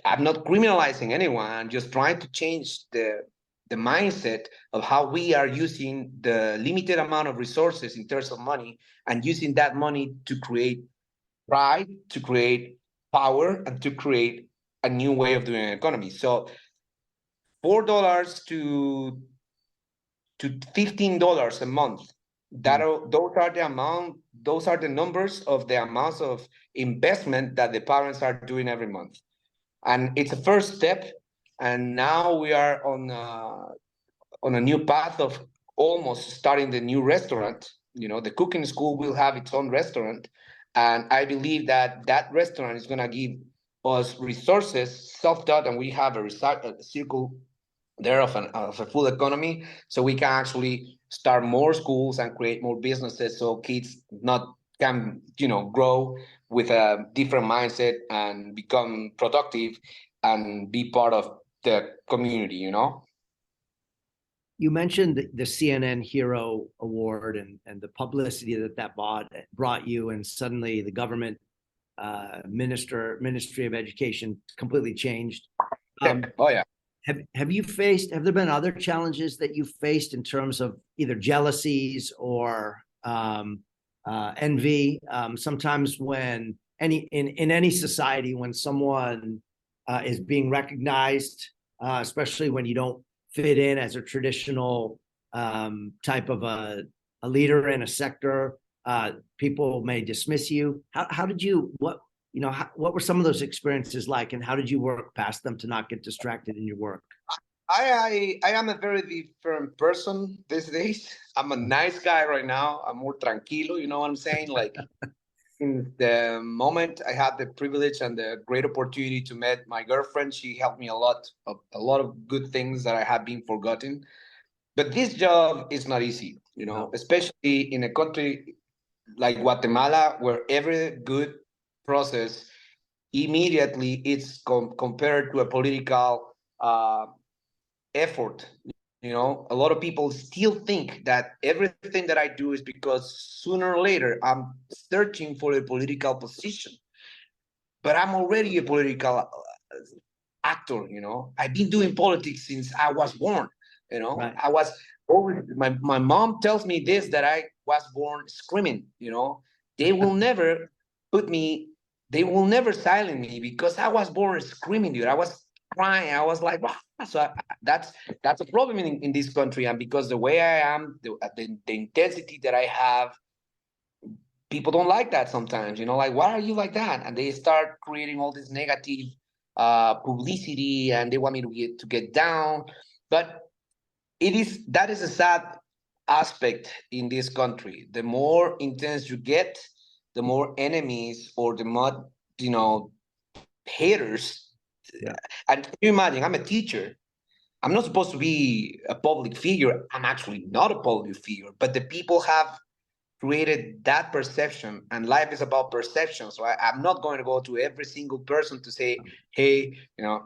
I'm not criminalizing anyone. I'm just trying to change the mindset of how we are using the limited amount of resources in terms of money and using that money to create pride, to create power, and to create a new way of doing an economy. So $4 to $15 a month. Those are the numbers of the amounts of investment that the parents are doing every month. And it's a first step. And now we are on a new path of almost starting the new restaurant. The cooking school will have its own restaurant, and I believe that restaurant is going to give us resources, self-taught, and we have a circle there of a full economy, so we can actually start more schools and create more businesses, so kids not can grow with a different mindset and become productive and be part of the community. You mentioned the CNN Hero Award and the publicity that brought you, and suddenly the government Ministry of Education completely changed. Oh yeah. Have there been other challenges that you faced in terms of either jealousies or envy? Sometimes when in any society, when someone is being recognized, especially when you don't fit in as a traditional type of a leader in a sector, people may dismiss you. How did you what were some of those experiences like, and how did you work past them to not get distracted in your work? I am a very different person these days. I'm a nice guy right now. I'm more tranquilo, you know what I'm saying? Like, in the moment I had the privilege and the great opportunity to meet my girlfriend, she helped me a lot of good things that I had been forgotten. But this job is not easy, No. especially in a country like Guatemala, where every good process immediately it's compared to a political effort. A lot of people still think that everything that I do is because sooner or later I'm searching for a political position, but I'm already a political actor. I've been doing politics since I was born. Right. I was always, my mom tells me this, that I was born screaming. They will never put me, they will never silence me because I was born screaming, dude. I was crying. I was like, wow. So that's a problem in this country, and because the way I am, the intensity that I have, people don't like that sometimes. Like, why are you like that? And they start creating all this negative publicity, and they want me to get down. But that is a sad aspect in this country. The more intense you get, the more enemies, or the more haters. Yeah. And can you imagine, I'm a teacher. I'm not supposed to be a public figure. I'm actually not a public figure, but the people have created that perception, and life is about perception. So I'm not going to go to every single person to say, hey,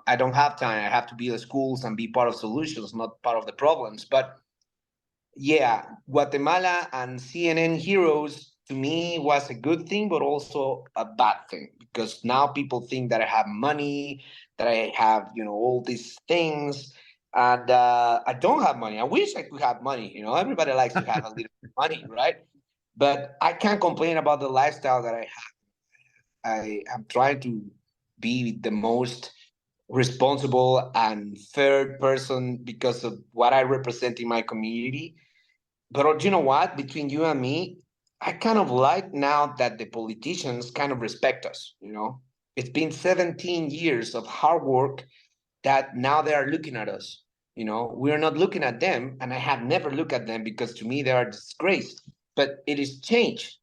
I don't have time. I have to be in the schools and be part of solutions, not part of the problems. But yeah, Guatemala and CNN Heroes to me was a good thing, but also a bad thing, because now people think that I have money, that I have, all these things. And I don't have money. I wish I could have money. Everybody likes to have a little money, right? But I can't complain about the lifestyle that I have. I am trying to be the most responsible and fair person because of what I represent in my community. But you know what? Between you and me, I kind of like now that the politicians kind of respect us. It's been 17 years of hard work that now they are looking at us. We're not looking at them, and I have never looked at them because to me they are a disgrace. But it is changed.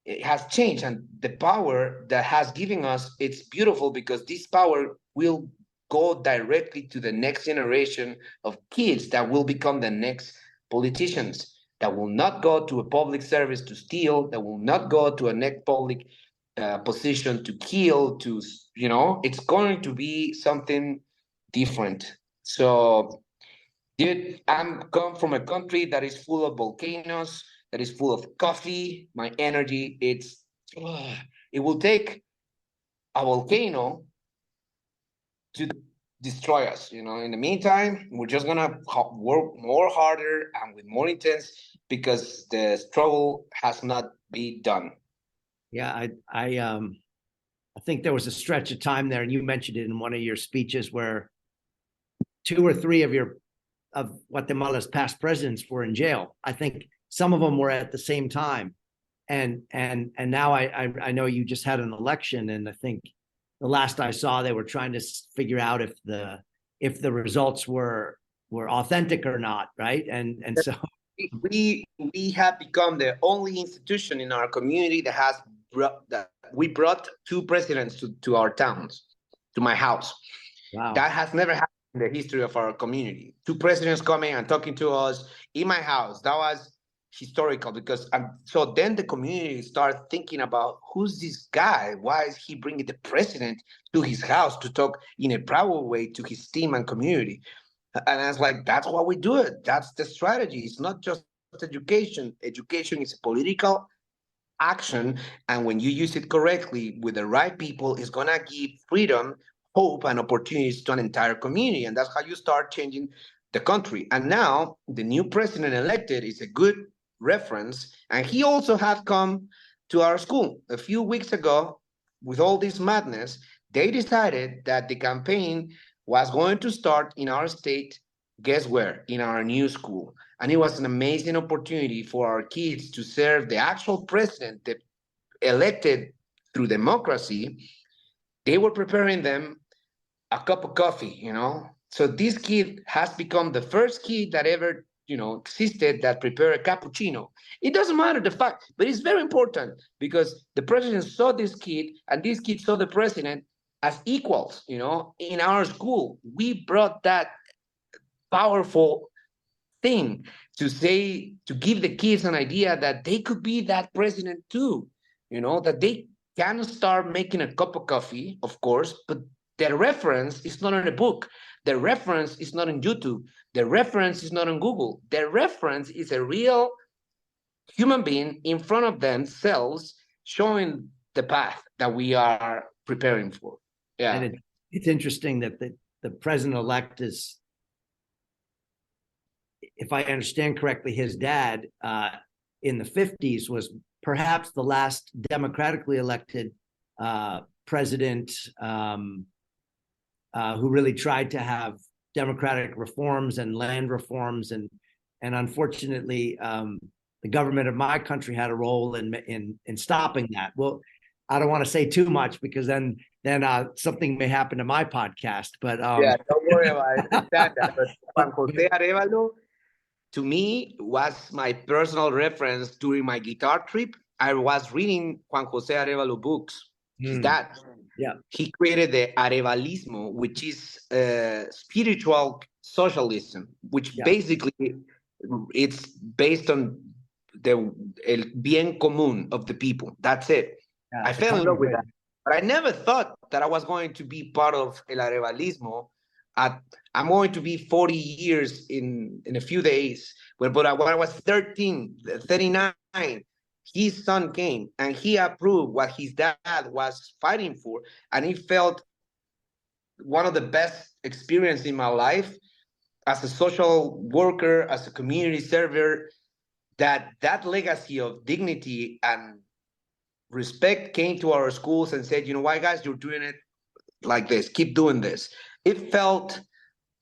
It has changed, and the power that has given us, it's beautiful because this power will go directly to the next generation of kids that will become the next politicians. That will not go to a public service to steal. That will not go to a next public position to kill. It's going to be something different. So, dude, I'm come from a country that is full of volcanoes, that is full of coffee. My energy, it will take a volcano to destroy us. In the meantime, we're just gonna work more harder and with more intense because the struggle has not been done. Yeah, I think there was a stretch of time there, and you mentioned it in one of your speeches, where two or three of Guatemala's past presidents were in jail. I think some of them were at the same time, and now I know you just had an election, and I think the last I saw they were trying to figure out if the results were authentic or not, right? And so we have become the only institution in our community that we brought two presidents to our towns, to my house. wow. That has never happened in the history of our community. Two presidents coming and talking to us in my house. That was historical because so then the community started thinking about who's this guy? Why is he bringing the president to his house to talk in a private way to his team and community? And I was like, that's why we do it. That's the strategy. It's not just education. Education is a political action. And when you use it correctly with the right people, it's going to give freedom, hope, and opportunities to an entire community. And that's how you start changing the country. And now the new president elected is a good reference. And he also had come to our school a few weeks ago with all this madness. They decided that the campaign was going to start in our state. Guess where? In our new school. And it was an amazing opportunity for our kids to serve the actual president that elected through democracy. They were preparing them a cup of coffee, you know. So this kid has become the first kid that ever, you know, existed that prepared a cappuccino. It doesn't matter the fact, but it's very important because the president saw this kid and this kid saw the president as equals, you know. In our school, we brought that powerful thing to say, to give the kids an idea that they could be that president too, you know, that they can start making a cup of coffee, of course, but the reference is not in a book. The reference is not on YouTube. The reference is not on Google. The reference is a real human being in front of themselves showing the path that we are preparing for. Yeah. And it's interesting that the president-elect is, if I understand correctly, his dad in the 50s was perhaps the last democratically elected president who really tried to have democratic reforms and land reforms. And unfortunately, the government of my country had a role in stopping that. Well, I don't want to say too much because then something may happen to my podcast. But yeah, don't worry about it. Understand that. But Juan Jose Arevalo, to me, was my personal reference during my guitar trip. I was reading Juan Jose Arevalo books. His dad. Yeah. He created the Arevalismo, which is spiritual socialism, which basically it's based on the el bien común of the people. That's it. Yeah, I fell in love with that. But I never thought that I was going to be part of El Arevalismo. I'm going to be 40 years in a few days. But when I was 39, his son came and he approved what his dad was fighting for. And he felt one of the best experiences in my life as a social worker, as a community server, that legacy of dignity and respect came to our schools and said, you know why, guys, you're doing it like this. Keep doing this. It felt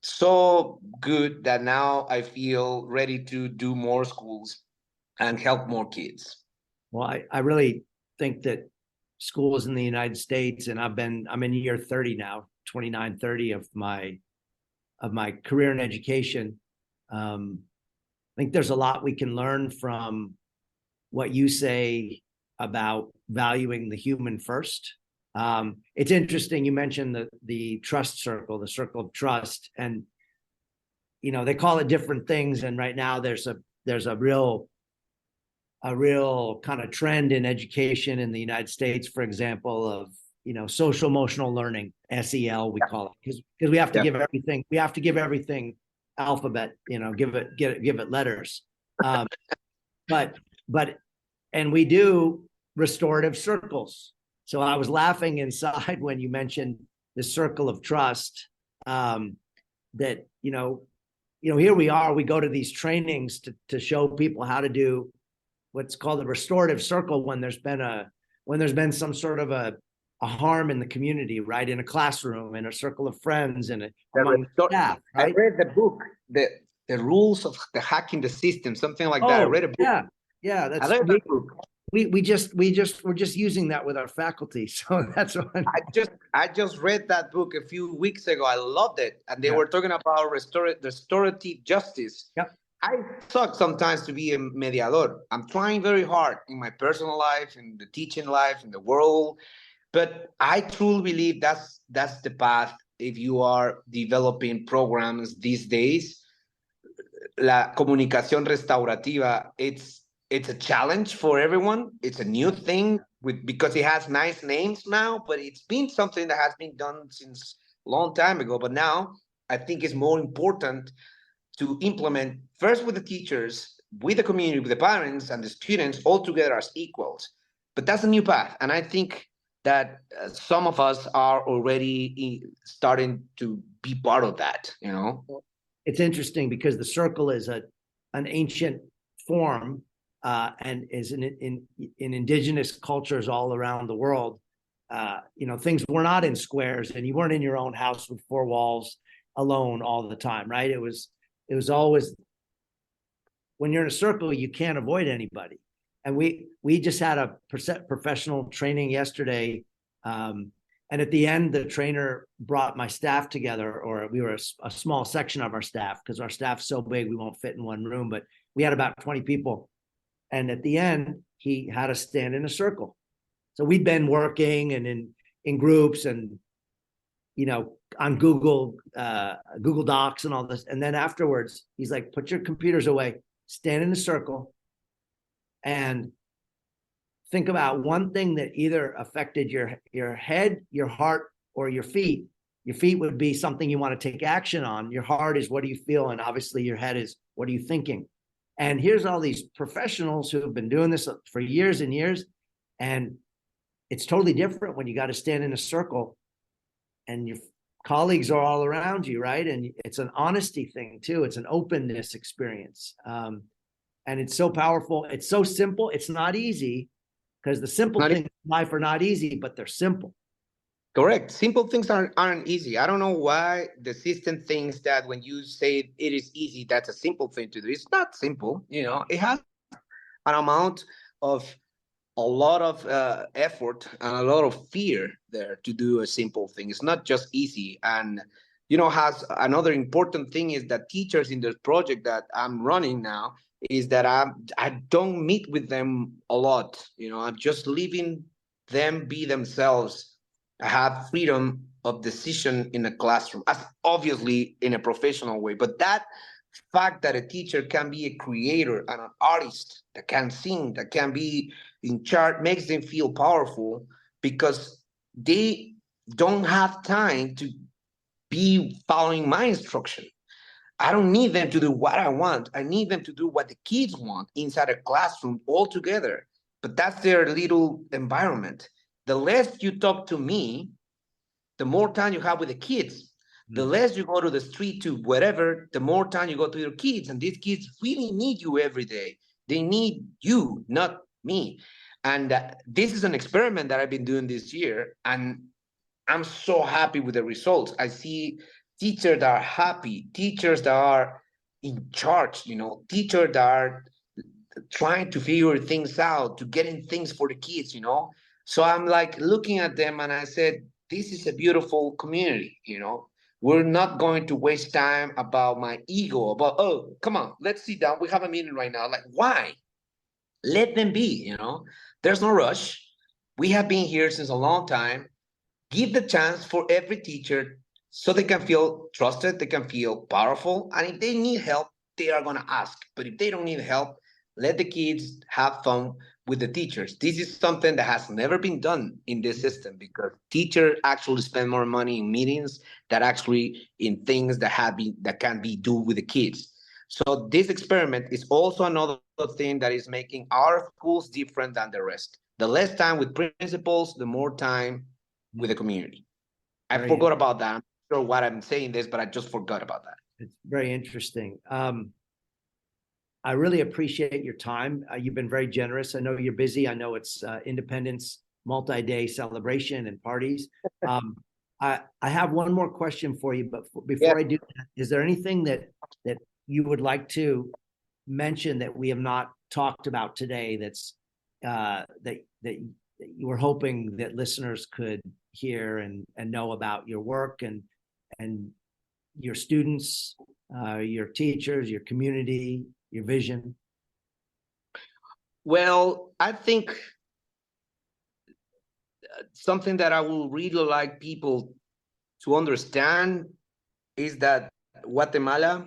so good that now I feel ready to do more schools and help more kids. Well, I really think that schools in the United States, and I'm in year 30 now, 29, 30 of my career in education. I think there's a lot we can learn from what you say about valuing the human first. It's interesting. You mentioned the trust circle, the circle of trust, and you know they call it different things. And right now there's a real kind of trend in education in the United States, for example, of social emotional learning, SEL we call it, because we have to give everything. We have to give everything alphabet. Give it letters. But and we do restorative circles. So I was laughing inside when you mentioned the circle of trust. That here we are. We go to these trainings to show people how to do what's called a restorative circle when there's been some sort of a harm in the community, right? In a classroom, in a circle of friends, and among staff. Right? I read the book, the rules of the hacking the system, something like that. I read a book. Yeah, that's I read that book. We're just using that with our faculty. So that's what I just read that book a few weeks ago. I loved it. And they were talking about restorative justice. Yep. I suck sometimes to be a mediador. I'm trying very hard in my personal life, in the teaching life, in the world. But I truly believe that's the path. if you are developing programs these days, la comunicación restaurativa, it's a challenge for everyone. It's a new thing because it has nice names now, but it's been something that has been done since a long time ago. But now I think it's more important to implement first with the teachers, with the community, with the parents and the students all together as equals. But that's a new path. And I think that some of us are already starting to be part of that, you know? It's interesting because the circle is an ancient form and is in indigenous cultures all around the world. Things were not in squares, and you weren't in your own house with four walls alone all the time, right? It was always, when you're in a circle, you can't avoid anybody. And we just had a professional training yesterday. And at the end, the trainer brought my staff together, or we were a small section of our staff, because our staff's so big, we won't fit in one room, but we had about 20 people. And at the end, he had us stand in a circle. So we'd been working and in groups and, on Google Docs and all this. And then afterwards, he's like, put your computers away, stand in a circle, and think about one thing that either affected your head, your heart, or your feet. Your feet would be something you want to take action on. Your heart is, what do you feel? And obviously your head is, what are you thinking? And here's all these professionals who have been doing this for years and years. And it's totally different when you got to stand in a circle and your colleagues are all around you, right? And it's an honesty thing too. It's an openness experience. And it's so powerful. It's so simple. It's not easy, because the simple things in life are not easy, but they're simple. Correct. Simple things aren't easy. I don't know why the system thinks that when you say it is easy, that's a simple thing to do. It's not simple. It has an amount of a lot of effort and a lot of fear there to do a simple thing. It's not just easy. And, has another important thing is that teachers in the project that I'm running now is that I don't meet with them a lot. I'm just leaving them be themselves. I have freedom of decision in a classroom, as obviously in a professional way. But that fact that a teacher can be a creator and an artist, that can sing, that can be in charge, makes them feel powerful, because they don't have time to be following my instruction. I don't need them to do what I want. I need them to do what the kids want inside a classroom all together. But that's their little environment. The less you talk to me, the more time you have with the kids. The less you go to the street to wherever, the more time you go to your kids. And these kids really need you every day. They need you, not me. And this is an experiment that I've been doing this year. And I'm so happy with the results. I see teachers that are happy, teachers that are in charge, teachers that are trying to figure things out, to getting things for the kids, So I'm like looking at them and I said, this is a beautiful community, We're not going to waste time about my ego, about, oh, come on, let's sit down. We have a meeting right now. Like, why? Let them be, There's no rush. We have been here since a long time. Give the chance for every teacher so they can feel trusted, they can feel powerful. And if they need help, they are going to ask. But if they don't need help, let the kids have fun with the teachers. This is something that has never been done in this system, because teachers actually spend more money in meetings than actually in things that can be do with the kids. So this experiment is also another thing that is making our schools different than the rest. The less time with principals, the more time with the community. I forgot about that. I'm not sure what I'm saying this, but I just forgot about that. It's very interesting. I really appreciate your time. You've been very generous. I know you're busy. I know it's Independence multi-day celebration and parties. I have one more question for you, but before I do that, is there anything that you would like to mention that we have not talked about today that's that you were hoping that listeners could hear and know about your work and your students, your teachers, your community, your vision? Well, I think something that I would really like people to understand is that Guatemala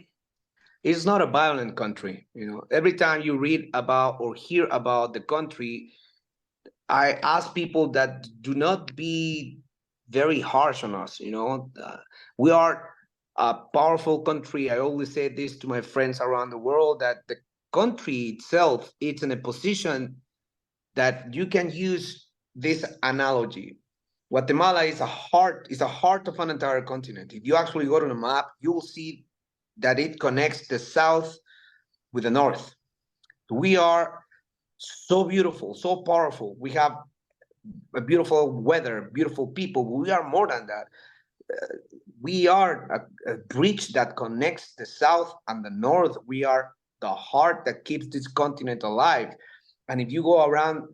is not a violent country. Every time you read about or hear about the country, I ask people that do not be very harsh on us. We are a powerful country. I always say this to my friends around the world, that the country itself, it's in a position that you can use this analogy. Guatemala is a heart of an entire continent. If you actually go to the map, you will see that it connects the south with the north. We are so beautiful, so powerful. We have a beautiful weather, beautiful people. We are more than that. We are a bridge that connects the south and the north. We are the heart that keeps this continent alive. And if you go around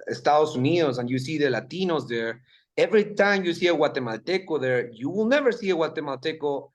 Estados Unidos and you see the Latinos there, every time you see a Guatemalteco there, you will never see a Guatemalteco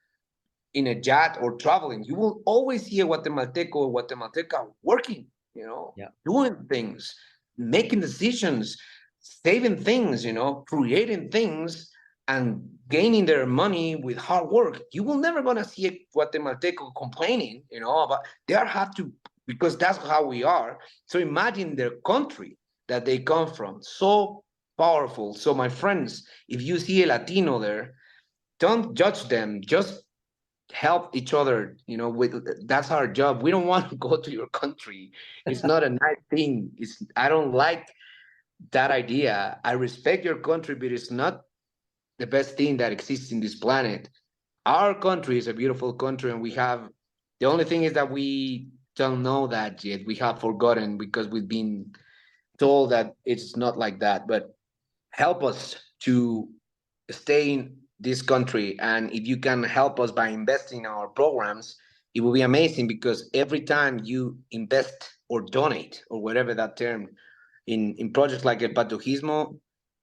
in a jet or traveling. You will always see a Guatemalteco or Guatemalteca working, Yeah. doing things, making decisions, saving things, creating things, and gaining their money with hard work. You will never gonna see a Guatemalteco complaining, about they have to, because that's how we are. So imagine their country that they come from, so powerful. So my friends, if you see a Latino there, don't judge them. Just help each other. That's our job. We don't want to go to your country. It's not a nice thing. I don't like that idea. I respect your country, but it's not the best thing that exists in this planet. Our country is a beautiful country, and the only thing is that we don't know that yet. We have forgotten because we've been told that it's not like that. But help us to stay in this country. And if you can help us by investing in our programs, it will be amazing, because every time you invest or donate, or whatever that term, in projects like El Patojismo,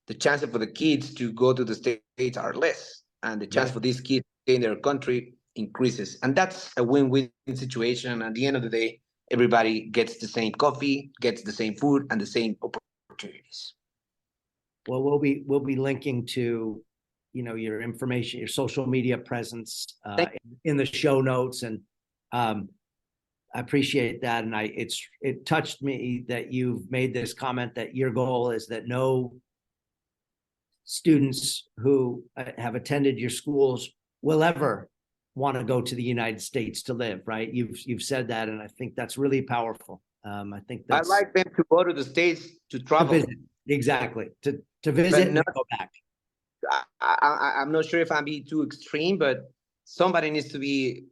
the chances for the kids to go to the States are less. And the chance for these kids to stay in their country increases. And that's a win-win situation. At the end of the day, everybody gets the same coffee, gets the same food, and the same opportunities. Well, we'll be linking to, your information, your social media presence in the show notes, and I appreciate that. And it touched me that you've made this comment that your goal is that no students who have attended your schools will ever want to go to the United States to live. Right? You've said that, and I think that's really powerful. I think I'd like them to go to the States to travel. To visit. Exactly. To visit and go back. I'm not sure if I'm being too extreme, but somebody needs to be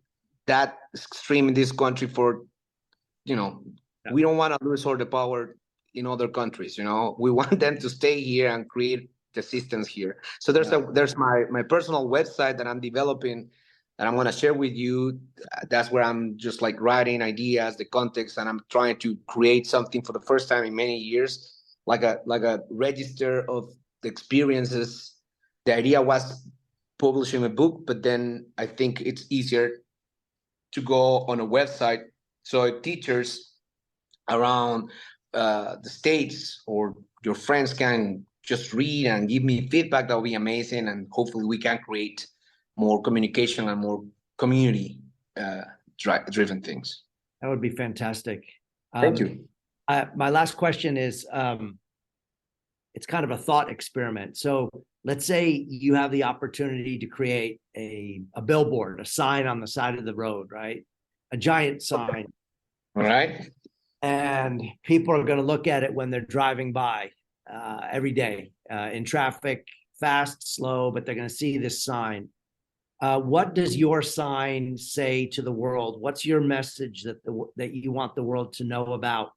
that extreme in this country for, we don't want to lose all the power in other countries. We want them to stay here and create the systems here. So there's my personal website that I'm developing, that I'm going to share with you. That's where I'm just like writing ideas, the context, and I'm trying to create something for the first time in many years, like a register of the experiences. The idea was publishing a book, but then I think it's easier to go on a website, so teachers around the States or your friends can just read and give me feedback. That would be amazing, and hopefully we can create more communication and more community driven things. That would be fantastic. Thank you. My last question is, it's kind of a thought experiment. So let's say you have the opportunity to create a billboard, a sign on the side of the road, right? A giant sign. All right. And people are going to look at it when they're driving by every day in traffic, fast, slow, but they're going to see this sign. What does your sign say to the world? What's your message that you want the world to know about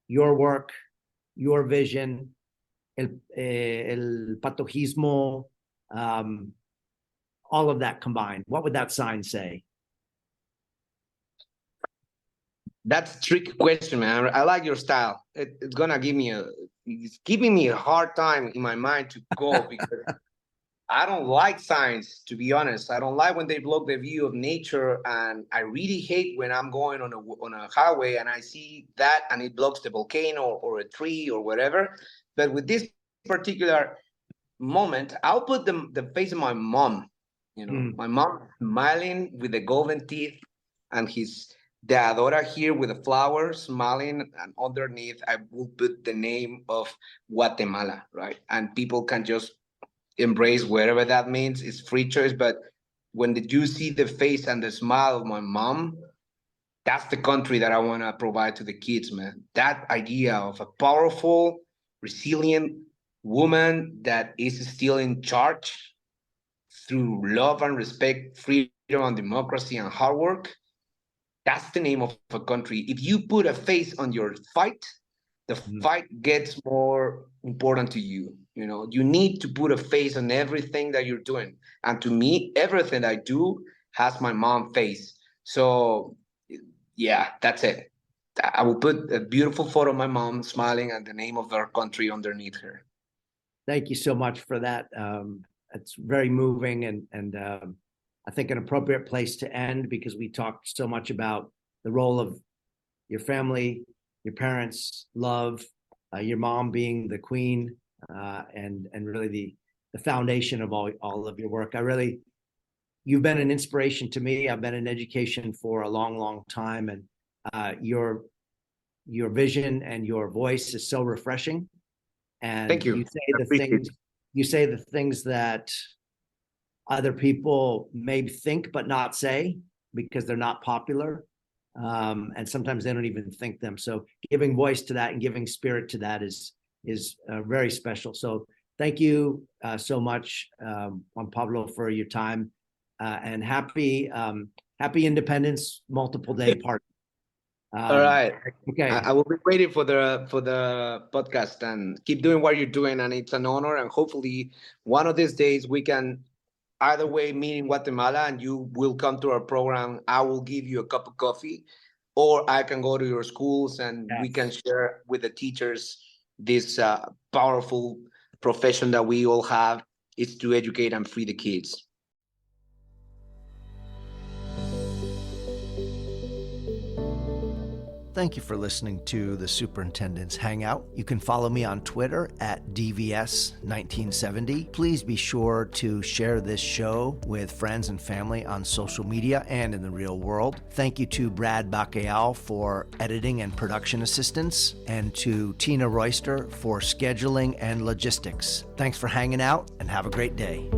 your work, your vision, el patojismo, all of that combined? What would that sign say? That's a tricky question, man. I like your style. It's giving me a hard time in my mind to go because I don't like signs, to be honest. I don't like when they block the view of nature, and I really hate when I'm going on a highway and I see that and it blocks the volcano or a tree or whatever. But with this particular moment, I'll put the face of my mom My mom smiling with the golden teeth, and the Adora here with the flowers smiling, and underneath I will put the name of Guatemala, right? And people can just embrace wherever that means. It's free choice, but when you see the face and the smile of my mom, that's the country that I want to provide to the kids, man. That idea of a powerful, resilient woman that is still in charge through love and respect, freedom and democracy and hard work. That's the name of a country. If you put a face on your fight, the fight gets more important to you. You need to put a face on everything that you're doing. And to me, everything I do has my mom face. So yeah, that's it. I will put a beautiful photo of my mom smiling and the name of our country underneath her. Thank you so much for that. It's very moving and I think an appropriate place to end, because we talked so much about the role of your family, your parents, love, your mom being the queen, and really the foundation of all of your work. You've been an inspiration to me. I've been in education for a long time, and your vision and your voice is so refreshing. And thank you. You say the things that other people may think but not say because they're not popular, and sometimes they don't even think them. So giving voice to that and giving spirit to that is very special. So thank you so much, Juan Pablo, for your time, and happy Independence multiple day party. All right. Okay. I will be waiting for the podcast, and keep doing what you're doing. And it's an honor. And hopefully one of these days we can either way meet in Guatemala, and you will come to our program. I will give you a cup of coffee, or I can go to your schools and we can share with the teachers this powerful profession that we all have, is to educate and free the kids. Thank you for listening to the Superintendent's Hangout. You can follow me on Twitter at DVS1970. Please be sure to share this show with friends and family on social media and in the real world. Thank you to Brad Bacayal for editing and production assistance, and to Tina Royster for scheduling and logistics. Thanks for hanging out, and have a great day.